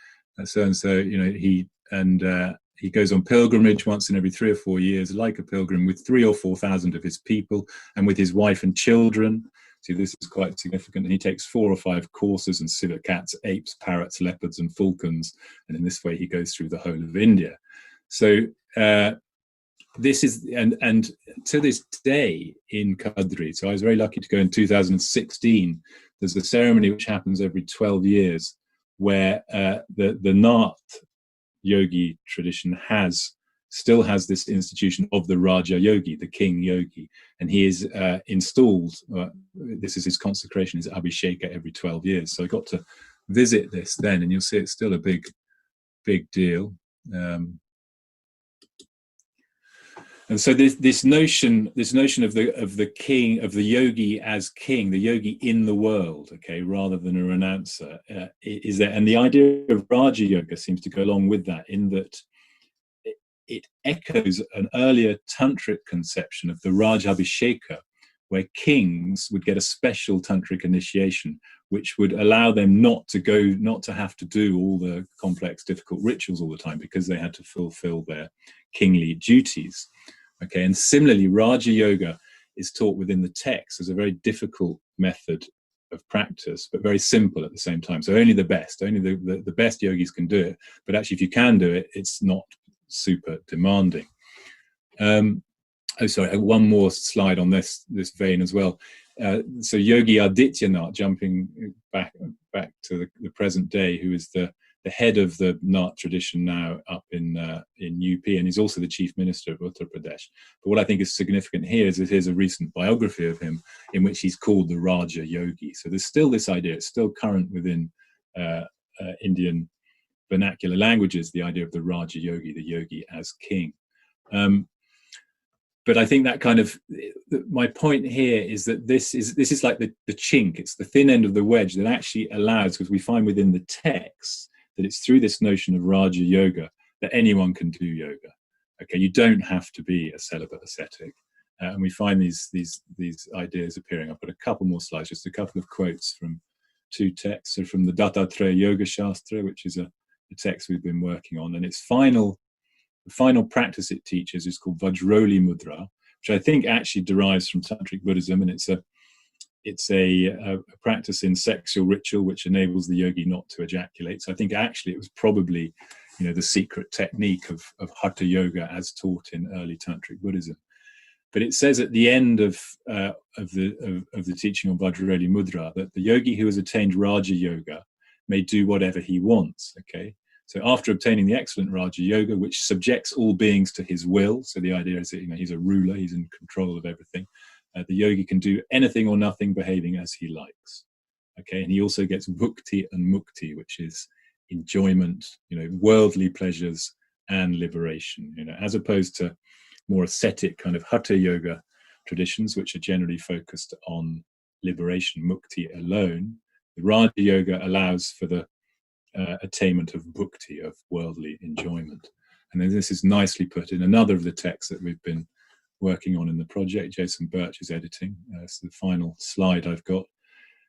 [SPEAKER 2] He goes on pilgrimage once in every 3 or 4 years, like a pilgrim, with 3,000 or 4,000 of his people and with his wife and children. See, this is quite significant. And he takes 4 or 5 courses and civet cats, apes, parrots, leopards, and falcons. And in this way, he goes through the whole of India. So this is, and to this day in Kadri, so I was very lucky to go in 2016. There's a ceremony which happens every 12 years where the Nath yogi tradition still has this institution of the Raja Yogi, the king yogi, and he is installed, this is his consecration, his Abhisheka, every 12 years. So I got to visit this then, and you'll see it's still a big deal. And so this notion of the king, of the yogi as king, the yogi in the world, okay, rather than a renouncer, is there. And the idea of Raja Yoga seems to go along with that, in that it echoes an earlier tantric conception of the Rajabhisheka, where kings would get a special tantric initiation, which would allow them not to have to do all the complex, difficult rituals all the time, because they had to fulfill their kingly duties. Okay, and similarly, Raja Yoga is taught within the text as a very difficult method of practice, but very simple at the same time. So only the best yogis can do it. But actually, if you can do it, it's not super demanding. One more slide on this vein as well. So Yogi Adityanath, jumping back to the present day, who is the head of the Nath tradition now up in UP, and he's also the chief minister of Uttar Pradesh. But what I think is significant here is that here's a recent biography of him in which he's called the Raja Yogi. So there's still this idea, it's still current within Indian vernacular languages, the idea of the Raja Yogi, the yogi as king. But I think that kind of, my point here is that this is like the chink, it's the thin end of the wedge that actually allows, because we find within the text that it's through this notion of Raja Yoga that anyone can do yoga. Okay, you don't have to be a celibate ascetic. And we find these ideas appearing. I've got a couple more slides, just a couple of quotes from 2 texts. So from the Dattatreya Yoga Shastra, which is a text we've been working on, and the final practice it teaches is called Vajroli Mudra, which I think actually derives from Tantric Buddhism, and it's a practice in sexual ritual which enables the yogi not to ejaculate. So I think actually it was probably, the secret technique of Hatha Yoga as taught in early Tantric Buddhism. But it says at the end of the teaching on Vajroli Mudra that the yogi who has attained Raja Yoga may do whatever he wants. Okay. So after obtaining the excellent Raja Yoga, which subjects all beings to his will, so the idea is that he's a ruler, he's in control of everything. The yogi can do anything or nothing, behaving as he likes. Okay, and he also gets bhukti and mukti, which is enjoyment, worldly pleasures and liberation. As opposed to more ascetic kind of Hatha Yoga traditions, which are generally focused on liberation, mukti alone. The Raja Yoga allows for the attainment of bhukti, of worldly enjoyment. And then this is nicely put in another of the texts that we've been working on in the project. Jason Birch is editing. It's the final slide I've got,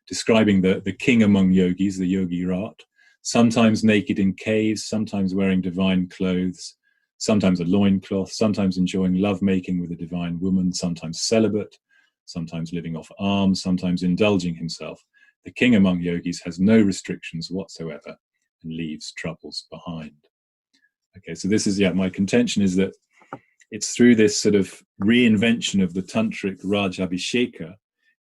[SPEAKER 2] describing the king among yogis, the yogi rat, sometimes naked in caves, sometimes wearing divine clothes, sometimes a loincloth, sometimes enjoying lovemaking with a divine woman, sometimes celibate, sometimes living off alms, sometimes indulging himself. The king among yogis has no restrictions whatsoever and leaves troubles behind. Okay, so this is, my contention is that it's through this sort of reinvention of the tantric Rajabhisheka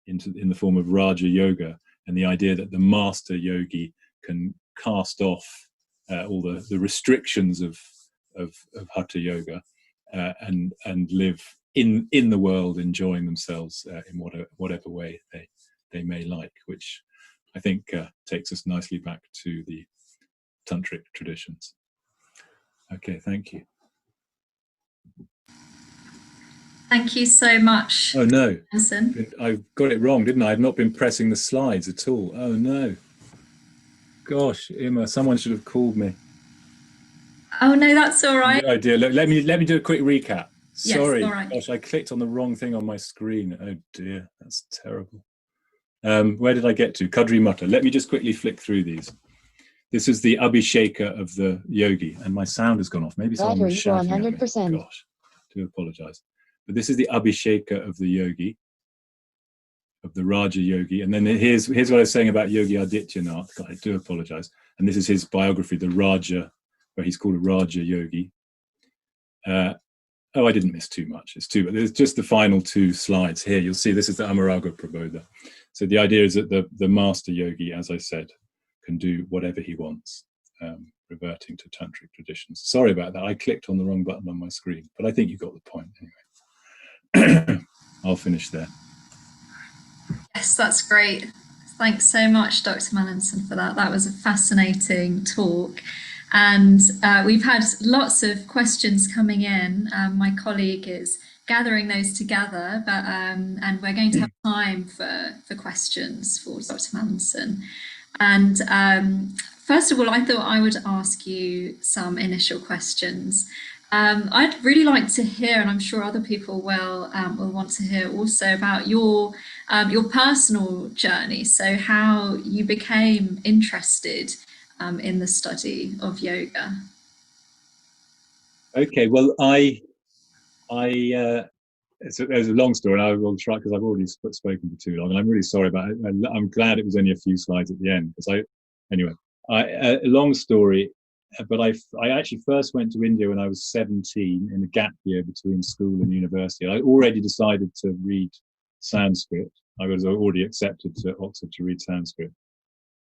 [SPEAKER 2] in the form of Raja Yoga, and the idea that the master yogi can cast off all the restrictions of Hatha Yoga, and live in the world, enjoying themselves in whatever way they may like, which I think takes us nicely back to the tantric traditions. Okay, thank you.
[SPEAKER 1] Thank you so much.
[SPEAKER 2] Oh no,
[SPEAKER 1] Hanson.
[SPEAKER 2] I got it wrong, didn't I? I've not been pressing the slides at all. Oh no. Gosh, Emma, someone should have called me.
[SPEAKER 1] Oh no, that's all right.
[SPEAKER 2] Oh dear, look, let me do a quick recap. Sorry,
[SPEAKER 1] yes, all right.
[SPEAKER 2] Gosh, I clicked on the wrong thing on my screen. Oh dear, that's terrible. Where did I get to? Kadri Mata. Let me just quickly flick through these. This is the Abhisheka of the yogi, and my sound has gone off. Maybe someone was shouting 100%. At me. Gosh, I do apologize. But this is the Abhisheka of the yogi, of the Raja yogi. And then here's what I was saying about Yogi Adityanath. God, I do apologize. And this is his biography, the Raja, where he's called a Raja yogi. Oh, I didn't miss too much. It's two, but there's just the final two slides here. You'll see this is the Amaraga Prabodha. So the idea is that the master yogi, as I said, can do whatever he wants, reverting to tantric traditions. Sorry about that. I clicked on the wrong button on my screen, but I think you got the point anyway. I'll finish there.
[SPEAKER 1] Yes, that's great. Thanks so much, Dr. Mallinson, for that. That was a fascinating talk. And we've had lots of questions coming in. My colleague is gathering those together, but and we're going to have time for questions for Dr. Mallinson. And first of all, I thought I would ask you some initial questions. I'd really like to hear, and I'm sure other people will want to hear also about your personal journey. So how you became interested in the study of yoga.
[SPEAKER 2] Okay, well, it's a long story, and I will try, because I've already spoken for too long, and I'm really sorry about it. I'm glad it was only a few slides at the end, because a long story, but I actually first went to India when I was 17, in a gap year between school and university. I already decided to read Sanskrit. I was already accepted to Oxford to read Sanskrit.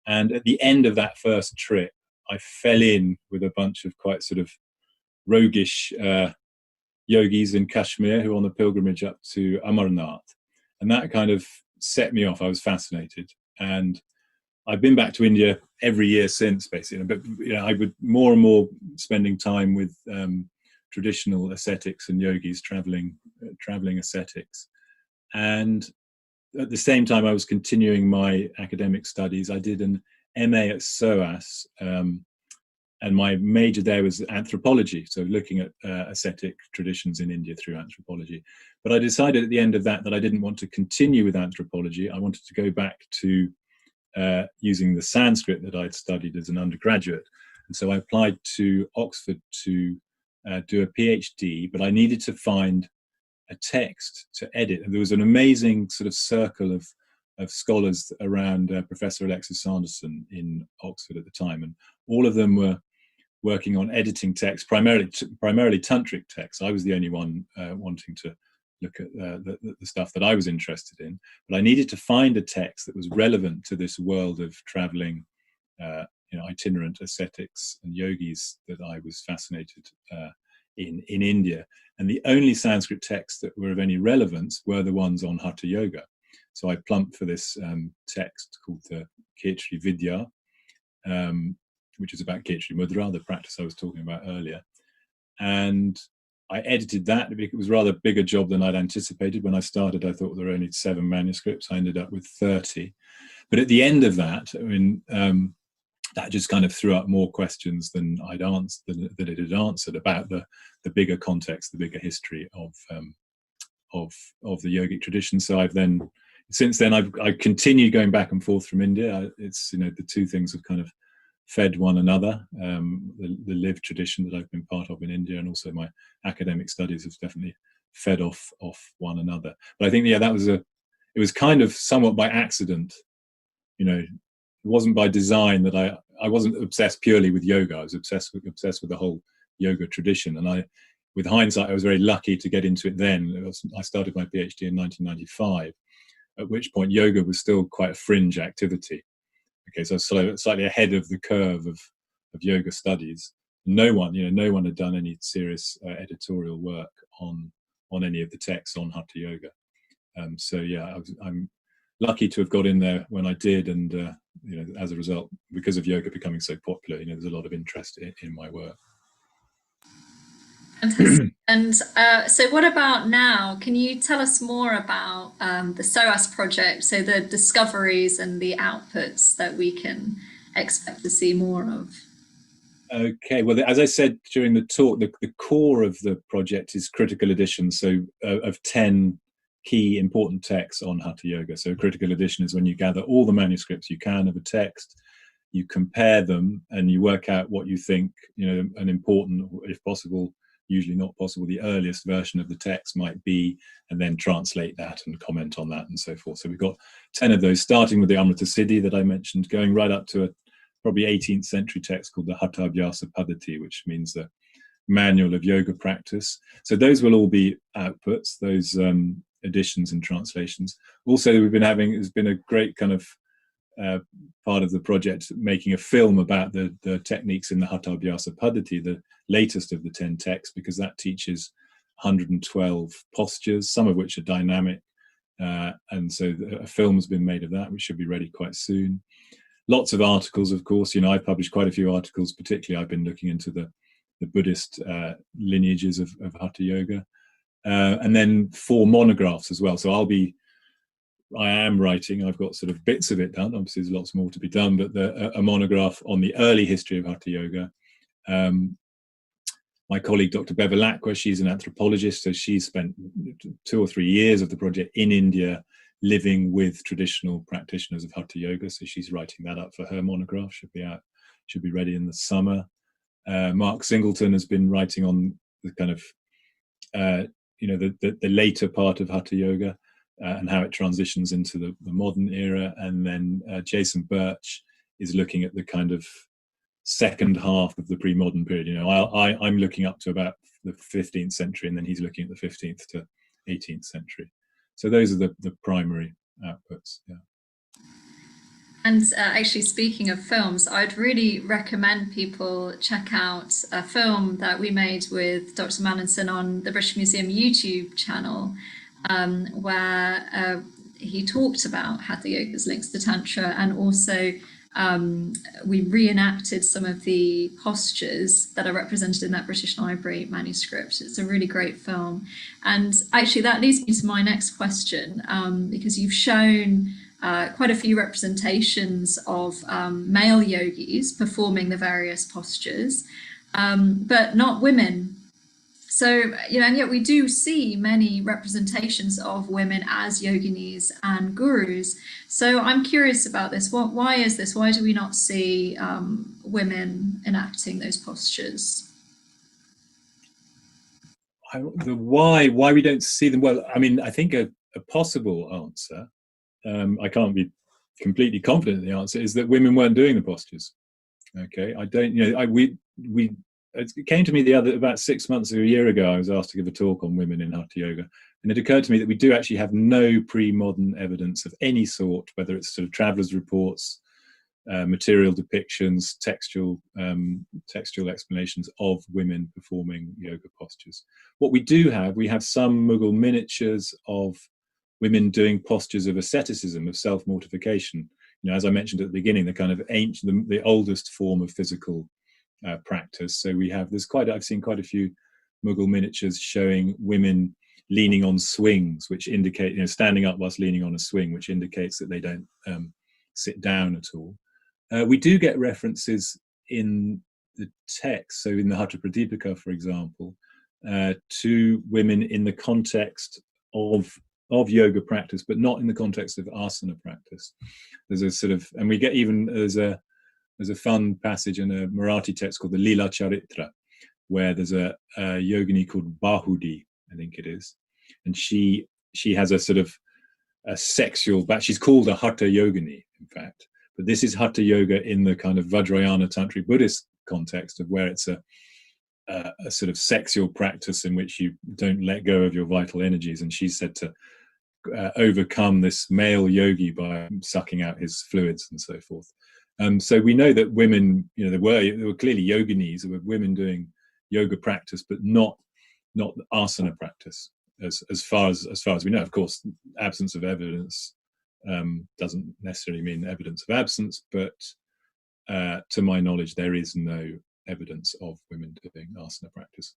[SPEAKER 2] And at the end of that first trip, I fell in with a bunch of quite sort of roguish yogis in Kashmir who were on the pilgrimage up to Amarnath. And that kind of set me off. I was fascinated. And I've been back to India every year since, basically. But I would more and more spending time with traditional ascetics and yogis, traveling ascetics. And at the same time, I was continuing my academic studies. I did an MA at SOAS, and my major there was anthropology, so looking at ascetic traditions in India through anthropology. But I decided at the end of that I didn't want to continue with anthropology. I wanted to go back to using the Sanskrit that I'd studied as an undergraduate. And so I applied to Oxford to do a PhD, but I needed to find a text to edit. And there was an amazing sort of circle of scholars around Professor Alexis Sanderson in Oxford at the time. And all of them were working on editing text, primarily tantric texts. I was the only one wanting to look at the stuff that I was interested in. But I needed to find a text that was relevant to this world of traveling, itinerant ascetics and yogis that I was fascinated in India. And the only Sanskrit texts that were of any relevance were the ones on Hatha Yoga. So I plumped for this text called the Khetri Vidya, which is about Khetri Mudra, the practice I was talking about earlier. And I edited that. It was a rather bigger job than I'd anticipated. When I started, I thought there were only 7 manuscripts. I ended up with 30. But at the end of that, that just kind of threw up more questions than I'd answered, that it had answered about the bigger context, the bigger history of the yogic tradition. So since then I've continued going back and forth from India. It's the two things have kind of fed one another. The lived tradition that I've been part of in India, and also my academic studies have definitely fed off one another. But I think it was kind of somewhat by accident. It wasn't by design that I wasn't obsessed purely with yoga. I was obsessed with the whole yoga tradition. And with hindsight, I was very lucky to get into it then. I started my PhD in 1995, at which point yoga was still quite a fringe activity. Okay, so slightly ahead of the curve of yoga studies. No one had done any serious editorial work on any of the texts on Hatha Yoga. So yeah, I'm lucky to have got in there when I did, and as a result, because of yoga becoming so popular, there's a lot of interest in my work.
[SPEAKER 1] Fantastic. And so what about now? Can you tell us more about the SOAS project, so the discoveries and the outputs that we can expect to see more of?
[SPEAKER 2] Okay, well, as I said during the talk, the core of the project is critical editions, so of 10 key important texts on Hatha Yoga. So a critical edition is when you gather all the manuscripts you can of a text, you compare them, and you work out what you think, an important, if possible, usually not possible, the earliest version of the text might be, and then translate that and comment on that and so forth. So we've got 10 of those, starting with the Amrita Siddhi that I mentioned, going right up to a probably 18th century text called the Hatha Paddhati, which means the manual of yoga practice. So those will all be outputs, those editions and translations. Also, there's been a great kind of part of the project making a film about the techniques in the Hatha Paddhati, the latest of the 10 texts, because that teaches 112 postures, some of which are dynamic. And so a film has been made of that, which should be ready quite soon. Lots of articles, of course. I've published quite a few articles. Particularly, I've been looking into the Buddhist lineages of Hatha Yoga, and then 4 monographs as well. So I am writing. I've got sort of bits of it done. Obviously, there's lots more to be done, but a monograph on the early history of Hatha Yoga. My colleague, Dr. Bevalakwa, she's an anthropologist, so she spent 2 or 3 years of the project in India, living with traditional practitioners of Hatha Yoga. So she's writing that up for her monograph. Should be ready in the summer. Mark Singleton has been writing on the kind of the later part of Hatha Yoga and how it transitions into the modern era. And then Jason Birch is looking at the kind of second half of the pre-modern period. I'm looking up to about the 15th century, and then he's looking at the 15th to 18th century. So those are the primary outputs. Yeah.
[SPEAKER 1] And actually, speaking of films, I'd really recommend people check out a film that we made with Dr. Mallinson on the British Museum YouTube channel, where he talked about Hatha Yoga's links to Tantra, and also we reenacted some of the postures that are represented in that British Library manuscript. It's a really great film. And actually that leads me to my next question, because you've shown quite a few representations of male yogis performing the various postures, but not women. So, and yet we do see many representations of women as yoginis and gurus. So I'm curious about this. Why is this? Why do we not see women enacting those postures?
[SPEAKER 2] Why we don't see them? Well, I mean, I think a possible answer, I can't be completely confident in the answer, is that women weren't doing the postures. Okay, I don't, it came to me about 6 months or a year ago. I was asked to give a talk on women in Hatha Yoga, and it occurred to me that we do actually have no pre-modern evidence of any sort, whether it's sort of travelers' reports, material depictions, textual explanations of women performing yoga postures. What we do have, we have some Mughal miniatures of women doing postures of asceticism, of self-mortification. As I mentioned at the beginning, the kind of ancient, the oldest form of physical practice. So I've seen quite a few Mughal miniatures showing women leaning on swings, which indicate, standing up whilst leaning on a swing, which indicates that they don't sit down at all. We do get references in the text, so in the Hatha Pradipika, for example, to women in the context of yoga practice, but not in the context of asana practice. There's a sort of, and we get even, there's a fun passage in a Marathi text called the Lila Charitra, where there's a yogini called Bahudi, I think it is, and she has a sort of a sexual, but she's called a Hatha Yogini, in fact. But this is Hatha Yoga in the kind of Vajrayana Tantric Buddhist context, of where it's a sort of sexual practice in which you don't let go of your vital energies. And she's said to overcome this male yogi by sucking out his fluids and so forth. So we know that women, there were clearly yoginis, there were women doing yoga practice, but not asana practice, as far as we know. Of course, absence of evidence doesn't necessarily mean evidence of absence, but to my knowledge, there is no evidence of women doing asana practice.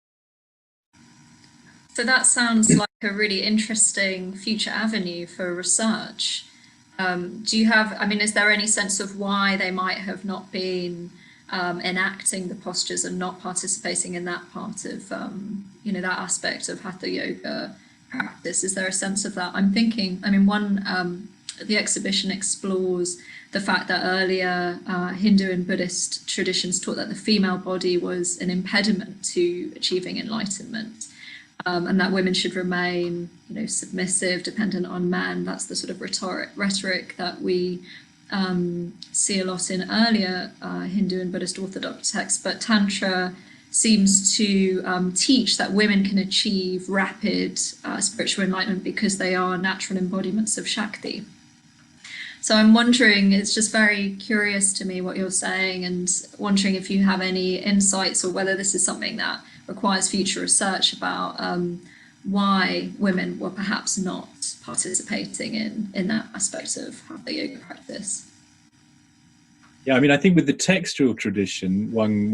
[SPEAKER 1] So that sounds like a really interesting future avenue for research. Do you have, I mean, is there any sense of why they might have not been enacting the postures and not participating in that part of, that aspect of Hatha Yoga practice? Is there a sense of that? I'm thinking, I mean, the exhibition explores the fact that earlier Hindu and Buddhist traditions taught that the female body was an impediment to achieving enlightenment. And that women should remain, submissive, dependent on men. That's the sort of rhetoric that we see a lot in earlier Hindu and Buddhist orthodox texts. But Tantra seems to teach that women can achieve rapid spiritual enlightenment because they are natural embodiments of Shakti. So I'm wondering, it's just very curious to me what you're saying, and wondering if you have any insights or whether this is something that requires future research about why women were perhaps not participating in that aspect of Hatha Yoga practice.
[SPEAKER 2] Yeah, I mean, I think with the textual tradition, one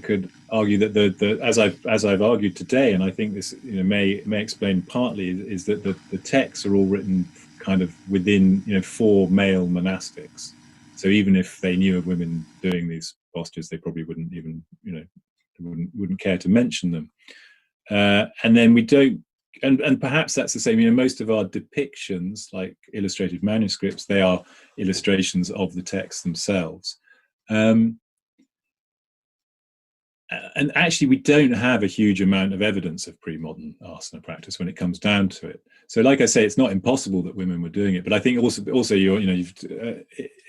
[SPEAKER 2] could argue that the as I've argued today, and I think this may explain partly, is that the texts are all written kind of within for male monastics. So even if they knew of women doing these postures, they probably wouldn't even wouldn't care to mention them. And then we don't, and perhaps that's the same. Most of our depictions, like illustrated manuscripts, they are illustrations of the texts themselves. And actually, we don't have a huge amount of evidence of pre-modern asana practice when it comes down to it. So, like I say, it's not impossible that women were doing it, but I think also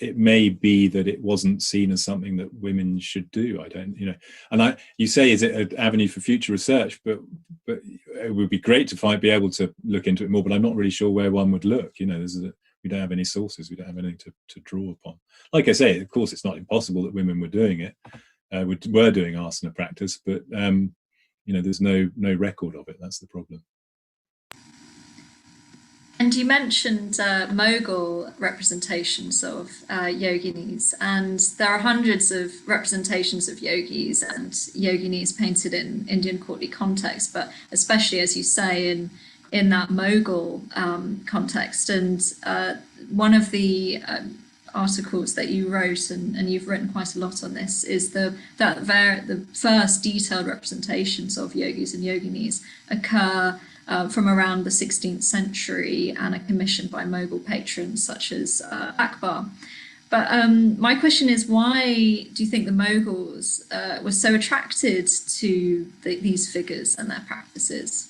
[SPEAKER 2] it may be that it wasn't seen as something that women should do. I don't, and you say, is it an avenue for future research? But it would be great to be able to look into it more. But I'm not really sure where one would look. We don't have any sources. We don't have anything to draw upon. Like I say, of course, it's not impossible that women were doing it. Were doing asana practice, but there's no record of it. That's the problem.
[SPEAKER 1] And you mentioned Mughal representations of yoginis, and there are hundreds of representations of yogis and yoginis painted in Indian courtly context, but especially, as you say, in that Mughal context. And one of the articles that you wrote, and you've written quite a lot on this, is the first detailed representations of yogis and yoginis occur from around the 16th century and are commissioned by Mughal patrons such as Akbar. But my question is, why do you think the Mughals were so attracted to these figures and their practices?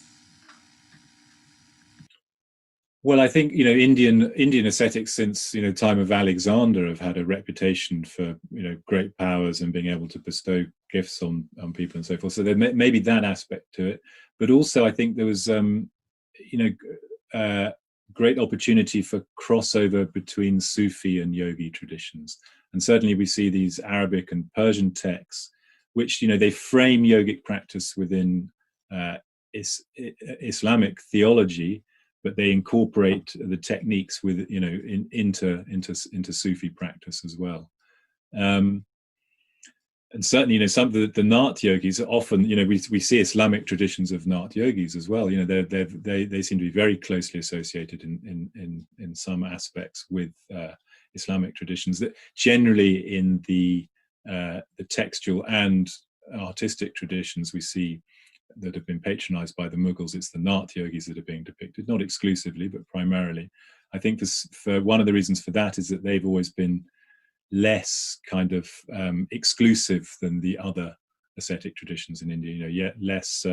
[SPEAKER 2] Well, I think Indian ascetics since time of Alexander have had a reputation for great powers and being able to bestow gifts on people and so forth. So there may be that aspect to it, but also I think there was great opportunity for crossover between Sufi and yogi traditions, and certainly we see these Arabic and Persian texts, which they frame yogic practice within Islamic theology, but they incorporate the techniques with into Sufi practice as well. And certainly some of the Nath yogis are often we see Islamic traditions of Nath yogis as well. They seem to be very closely associated in some aspects with Islamic traditions, that generally in the textual and artistic traditions we see that have been patronized by the Mughals. It's the Nath yogis that are being depicted, not exclusively, but primarily. I think for one of the reasons for that is that they've always been less kind of exclusive than the other ascetic traditions in India, yet less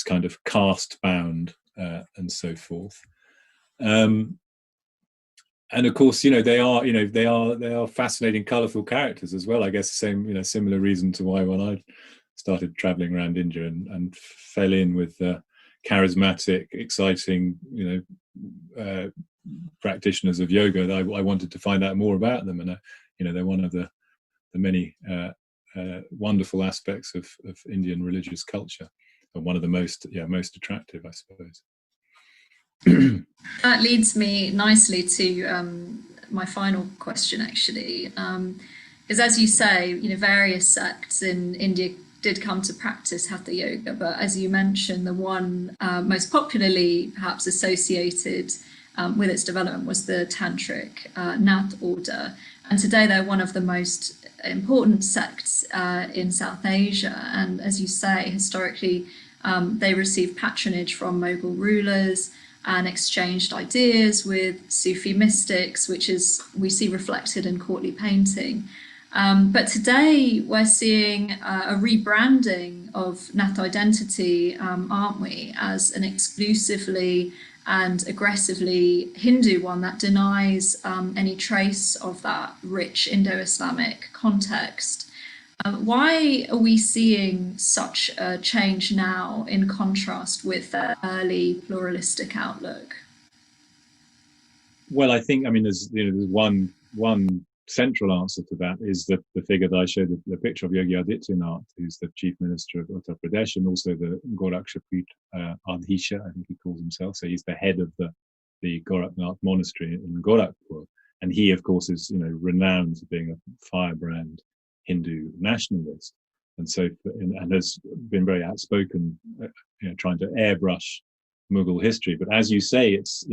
[SPEAKER 2] kind of caste bound and so forth. And of course, they are fascinating, colourful characters as well. I guess the similar reason to why when I started traveling around India and fell in with charismatic, exciting, practitioners of yoga, I wanted to find out more about them, and they're one of the many wonderful aspects of Indian religious culture, and one of the most attractive, I suppose.
[SPEAKER 1] That leads me nicely to my final question, actually, because as you say, various sects in India did come to practice Hatha Yoga, but as you mentioned, the one most popularly perhaps associated with its development was the Tantric Nath order. And today they're one of the most important sects in South Asia. And as you say, historically, they received patronage from Mughal rulers and exchanged ideas with Sufi mystics, which we see reflected in courtly painting. But today we're seeing a rebranding of Nath identity, aren't we, as an exclusively and aggressively Hindu one that denies any trace of that rich Indo-Islamic context. Why are we seeing such a change now in contrast with the early pluralistic outlook?
[SPEAKER 2] Well, I think, there's one central answer to that is the figure that I showed, the picture of Yogi Adityanath, who's the chief minister of Uttar Pradesh, and also the Gorakshapit Adhisha, I think he calls himself. So he's the head of the Goraknath monastery in Gorakhpur, and he, of course, is renowned for being a firebrand Hindu nationalist, and has been very outspoken, trying to airbrush Mughal history. But as you say, it's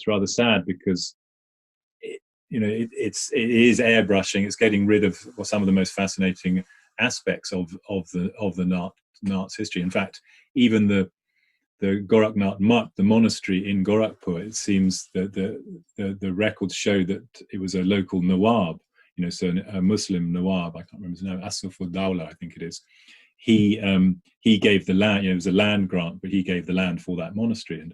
[SPEAKER 2] rather sad because it is airbrushing. It's getting rid of some of the most fascinating aspects of the Nath's history. In fact, even the Goraknath Mutt, the monastery in Gorakhpur, it seems that the records show that it was a local Nawab, so a Muslim Nawab, I can't remember his name, Asaf-ud-Dawla, I think it is. He gave the land, it was a land grant, but he gave the land for that monastery. And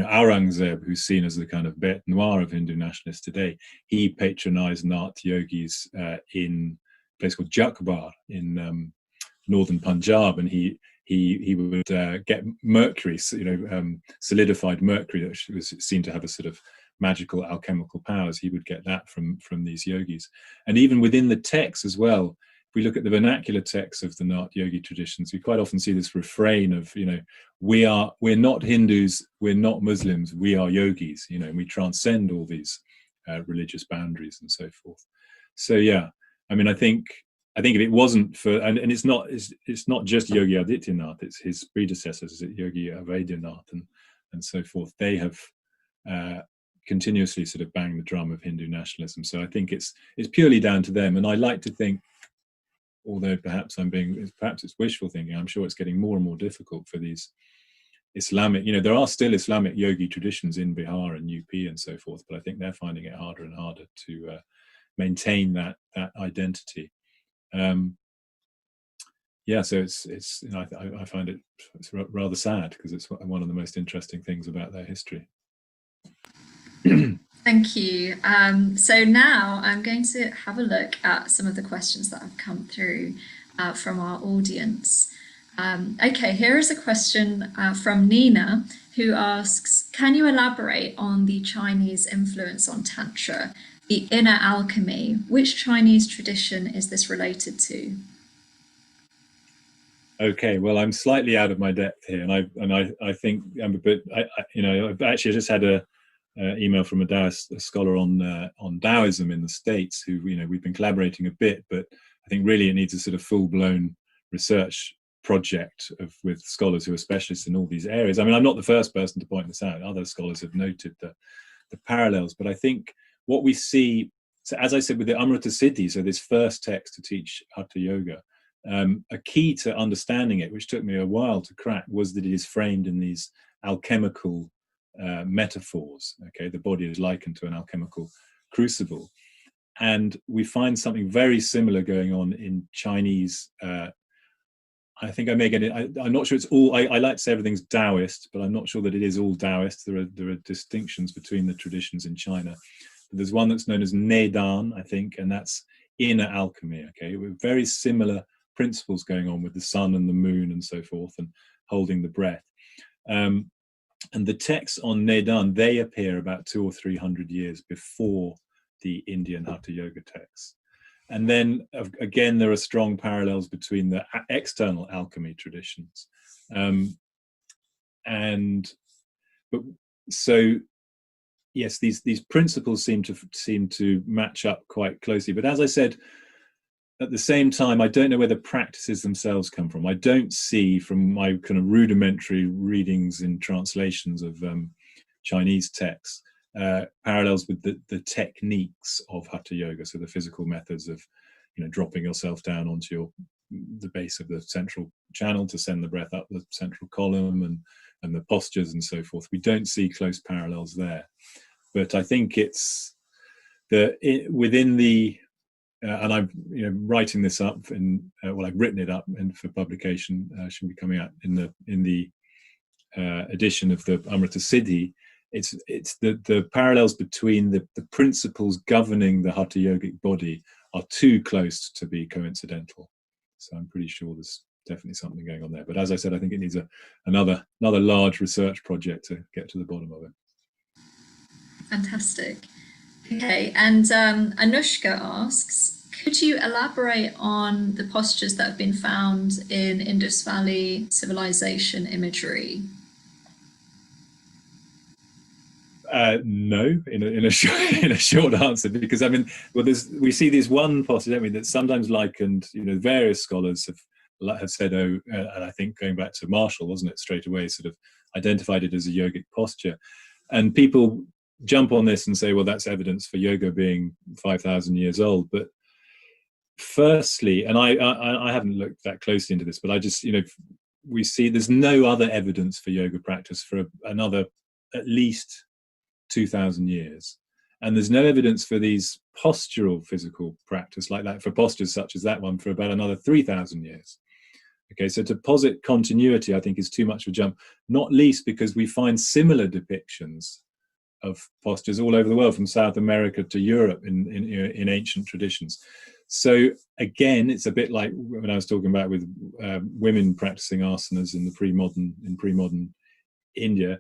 [SPEAKER 2] Aurangzeb, who's seen as the kind of bête noire of Hindu nationalists today, he patronized Nath yogis in a place called Jakbar in northern Punjab, and he would get mercury, solidified mercury that was seen to have a sort of magical alchemical powers. He would get that from these yogis. And even within the texts as well, if we look at the vernacular texts of the Nath yogi traditions, we quite often see this refrain of, we're not Hindus, we're not Muslims, we are yogis, and we transcend all these religious boundaries and so forth. So yeah, I think if it wasn't for, and it's not just Yogi Adityanath, it's his predecessors, Yogi Avedyanath and so forth. They have continuously sort of banged the drum of Hindu nationalism. So I think it's purely down to them. And I like to think, although perhaps it's wishful thinking, I'm sure it's getting more and more difficult for these Islamic, there are still Islamic yogi traditions in Bihar and UP and so forth, but I think they're finding it harder and harder to maintain that identity. So it's I find it's rather sad because it's one of the most interesting things about their history.
[SPEAKER 1] Thank you. So now I'm going to have a look at some of the questions that have come through from our audience. Okay, here is a question from Nina, who asks, can you elaborate on the Chinese influence on Tantra, the inner alchemy? Which Chinese tradition is this related to?
[SPEAKER 2] Okay, well, I'm slightly out of my depth here, and I think I'm a bit. I've actually just had a email from a Taoist scholar on Taoism in the States, who we've been collaborating a bit, but I think really it needs a sort of full-blown research project with scholars who are specialists in all these areas. I'm not the first person to point this out. Other scholars have noted the parallels, but I think what we see, so as I said, with the Amrita Siddhi, so this first text to teach Hatha Yoga, a key to understanding it, which took me a while to crack, was that it is framed in these alchemical metaphors. Okay, the body is likened to an alchemical crucible, and we find something very similar going on in Chinese. I think I may get it. I'm not sure it's all. I like to say everything's Taoist, but I'm not sure that it is all Taoist. There are distinctions between the traditions in China. But there's one that's known as Neidan, I think, and that's inner alchemy. Okay, with very similar principles going on with the sun and the moon and so forth, and holding the breath. And the texts on Nedan, they appear about 200 or 300 years before the Indian Hatha Yoga texts. And then again, there are strong parallels between the external alchemy traditions. So yes, these principles seem to match up quite closely. But as I said, at the same time, I don't know where the practices themselves come from. I don't see, from my kind of rudimentary readings in translations of Chinese texts, parallels with the techniques of Hatha Yoga. So the physical methods of, dropping yourself down onto the base of the central channel to send the breath up the central column, and the postures and so forth. We don't see close parallels there. But I think it's within the and I'm writing this up, and I've written it up, and for publication should be coming out in the edition of the Amrita Siddhi. It's the parallels between the principles governing the Hatha Yogic body are too close to be coincidental. So I'm pretty sure there's definitely something going on there. But as I said, I think it needs another large research project to get to the bottom of it.
[SPEAKER 1] Fantastic. Okay, and Anushka asks, could you elaborate on the postures that have been found in Indus Valley civilization imagery?
[SPEAKER 2] No, in a short answer, because we see this one posture, don't we, that's sometimes likened. Various scholars have said, and I think going back to Marshall, wasn't it, straight away, sort of identified it as a yogic posture, and people jump on this and say, well, that's evidence for yoga being 5,000 years old. But firstly, and I haven't looked that closely into this, but I just, we see there's no other evidence for yoga practice for another at least 2,000 years. And there's no evidence for these postural physical practice like that, for postures such as that one, for about another 3,000 years. Okay, so to posit continuity, I think, is too much of a jump, not least because we find similar depictions of postures all over the world, from South America to Europe in ancient traditions. So again, it's a bit like when I was talking about with women practicing asanas in pre-modern India.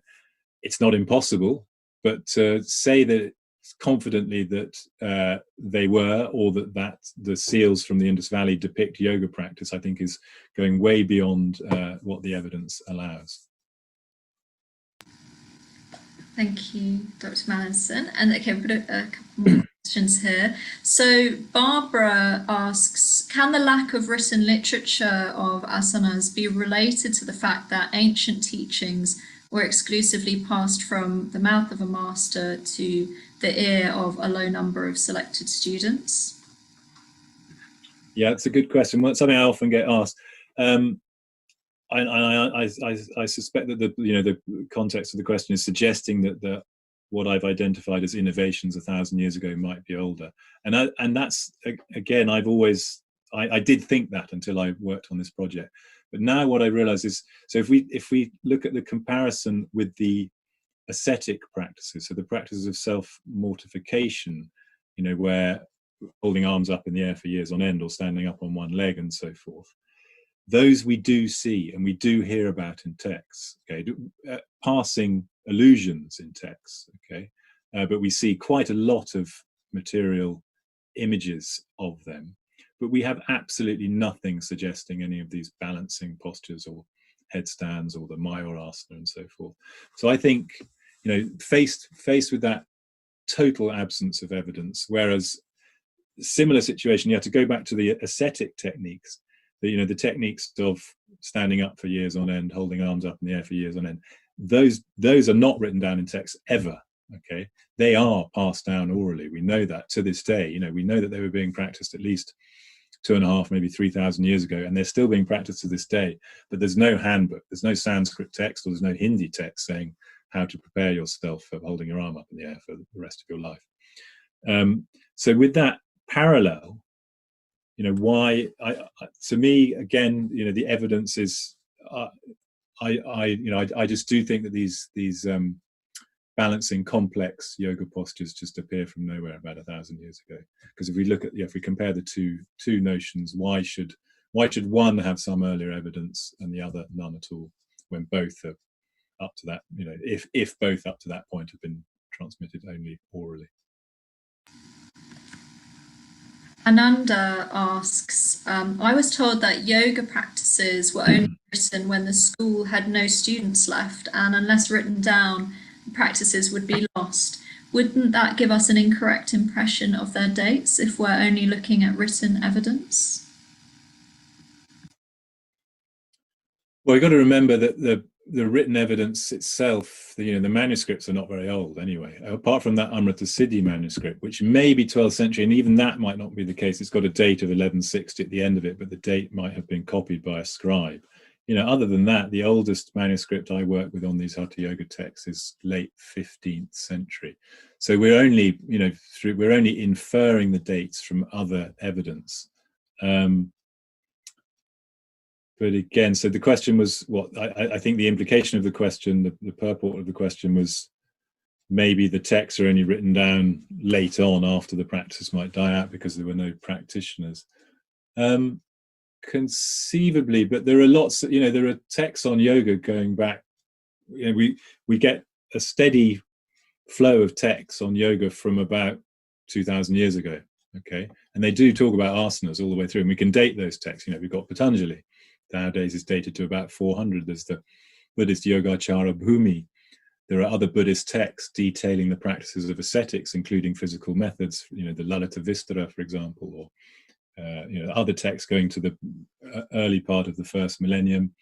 [SPEAKER 2] It's not impossible, but to say that confidently that they were, or that the seals from the Indus Valley depict yoga practice, I think is going way beyond what the evidence allows.
[SPEAKER 1] Thank you, Dr. Mallinson. And okay, we've got a couple more questions here. So Barbara asks, can the lack of written literature of asanas be related to the fact that ancient teachings were exclusively passed from the mouth of a master to the ear of a low number of selected students?
[SPEAKER 2] Yeah, it's a good question. Well, it's something I often get asked. I suspect that the context of the question is suggesting that what I've identified as innovations 1,000 years ago might be older, and that's, again, I did think that until I worked on this project, but now what I realize is, so if we look at the comparison with the ascetic practices, so the practices of self-mortification, where holding arms up in the air for years on end, or standing up on one leg and so forth, those we do see and we do hear about in texts, okay, passing allusions in texts, okay, but we see quite a lot of material images of them, but we have absolutely nothing suggesting any of these balancing postures or headstands or the Mayurasana and so forth. So I think, faced with that total absence of evidence, whereas similar situation, you have to go back to the ascetic techniques, the techniques of standing up for years on end, holding arms up in the air for years on end. Those are not written down in text ever. Okay, they are passed down orally. We know that to this day. We know that they were being practiced at least 2,500, maybe 3,000 years ago, and they're still being practiced to this day. But there's no handbook, there's no Sanskrit text, or there's no Hindi text saying how to prepare yourself for holding your arm up in the air for the rest of your life. So with that parallel, why to me, again, the evidence is, I just do think that these balancing complex yoga postures just appear from nowhere about 1,000 years ago. Because if we look at, if we compare the two notions, why should one have some earlier evidence and the other none at all, when both are up to that, if both up to that point have been transmitted only orally.
[SPEAKER 1] Ananda asks, I was told that yoga practices were only written when the school had no students left, and unless written down, practices would be lost. Wouldn't that give us an incorrect impression of their dates if we're only looking at written evidence?
[SPEAKER 2] Well, you've got to remember that the written evidence itself, the manuscripts are not very old anyway, apart from that Amrita Siddhi manuscript, which may be 12th century, and even that might not be the case. It's got a date of 1160 at the end of it, but the date might have been copied by a scribe. Other than that, the oldest manuscript I work with on these Hatha Yoga texts is late 15th century. So we're only, we're only inferring the dates from other evidence. But again, so the question was what I think the implication of the question, the purport of the question was maybe the texts are only written down late on after the practice might die out because there were no practitioners. Conceivably, but there are lots, there are texts on yoga going back. We get a steady flow of texts on yoga from about 2,000 years ago. Okay, and they do talk about asanas all the way through, and we can date those texts. We've got Patanjali. Nowadays is dated to about 400. There's the Buddhist Yogacara Bhumi. There are other Buddhist texts detailing the practices of ascetics, including physical methods, the Lalita Vistara, for example, or other texts going to the early part of the first millennium.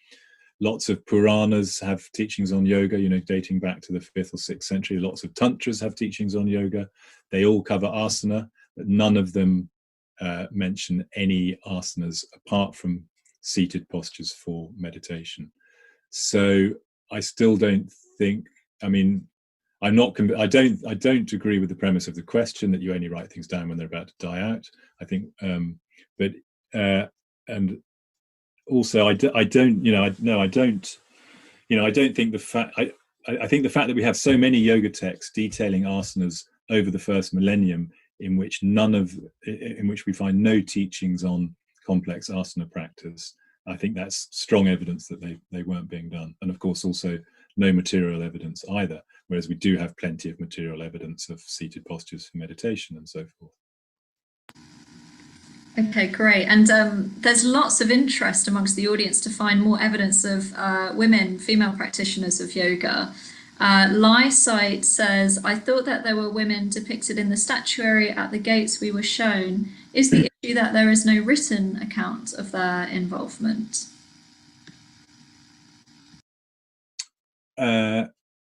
[SPEAKER 2] Lots of Puranas have teachings on yoga, dating back to the 5th or 6th century. Lots of Tantras have teachings on yoga. They all cover asana, but none of them mention any asanas apart from seated postures for meditation. So I still don't think, I don't agree with the premise of the question that you only write things down when they're about to die out. I think, and also I don't think the fact, I think the fact that we have so many yoga texts detailing asanas over the first millennium in which we find no teachings on complex asana practice, I think that's strong evidence that they weren't being done. And of course also no material evidence either, whereas we do have plenty of material evidence of seated postures for meditation and so forth.
[SPEAKER 1] Okay, great. And there's lots of interest amongst the audience to find more evidence of female practitioners of yoga. Lysite says, I thought that there were women depicted in the statuary at the gates we were shown. Is the issue that there is no written account of their involvement?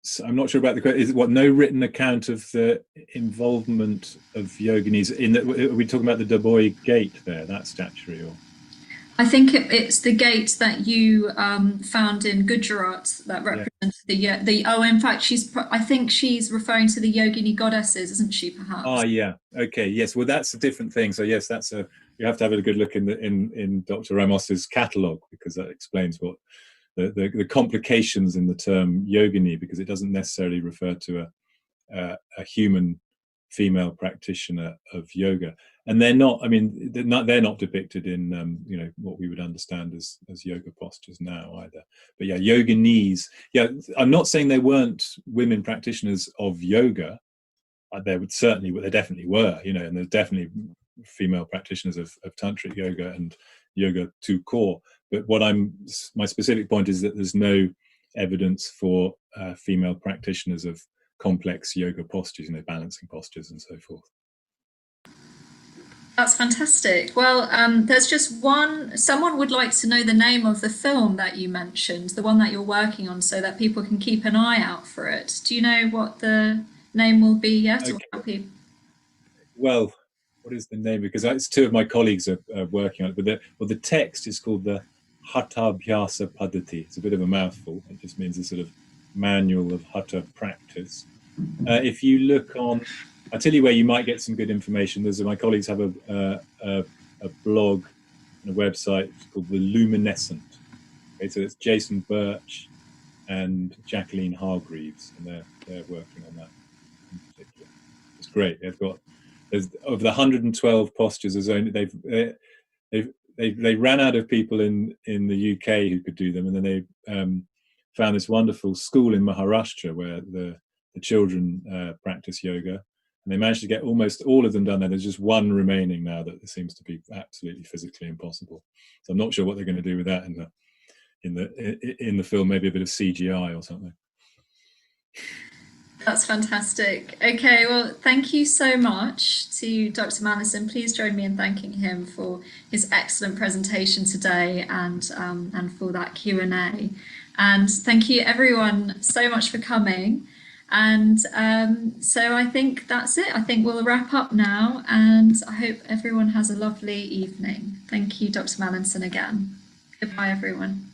[SPEAKER 2] So I'm not sure about the question. Is it no written account of the involvement of yoginis in that? Are we talking about the Dubois Gate there, that statuary, or?
[SPEAKER 1] I think it's the gate that you found in Gujarat that represents the. Oh, in fact, I think she's referring to the yogini goddesses, isn't she? Perhaps.
[SPEAKER 2] Ah, yeah. Okay. Yes. Well, that's a different thing. So yes, you have to have a good look in Dr. Ramos's catalogue, because that explains what the complications in the term yogini, because it doesn't necessarily refer to a human female practitioner of yoga, and they're not. They're not depicted in what we would understand as yoga postures now either. But yeah, yoginis. Yeah, I'm not saying there weren't women practitioners of yoga. There definitely were. And there's definitely female practitioners of tantric yoga and yoga to core. But my specific point is that there's no evidence for female practitioners of complex yoga postures, balancing postures and so forth.
[SPEAKER 1] That's fantastic. Well, there's just someone would like to know the name of the film that you mentioned, the one that you're working on, so that people can keep an eye out for it. Do you know what the name will be yet? Okay. Or how people...
[SPEAKER 2] Well, what is the name? Because it's two of my colleagues are working on it, but the text is called the Hatha Abhyasa Paddhati. It's a bit of a mouthful. It just means a sort of manual of Hatha practice. If you look on, I'll tell you where you might get some good information. My colleagues have a blog and a website called The Luminescent. Okay, so it's Jason Birch and Jacqueline Hargreaves, and they're working on that in particular. It's great. There's of the 112 postures, they ran out of people in the UK who could do them, and then found this wonderful school in Maharashtra where the children practice yoga, and they managed to get almost all of them done there. There's just one remaining now that seems to be absolutely physically impossible. So I'm not sure what they're going to do with that in the film. Maybe a bit of CGI or something.
[SPEAKER 1] That's fantastic. Okay, well, thank you so much to Dr. Mallison. Please join me in thanking him for his excellent presentation today and for that Q&A. And thank you everyone so much for coming. And so I think that's it. I think we'll wrap up now, and I hope everyone has a lovely evening. Thank you, Dr. Mallison, again. Goodbye, everyone.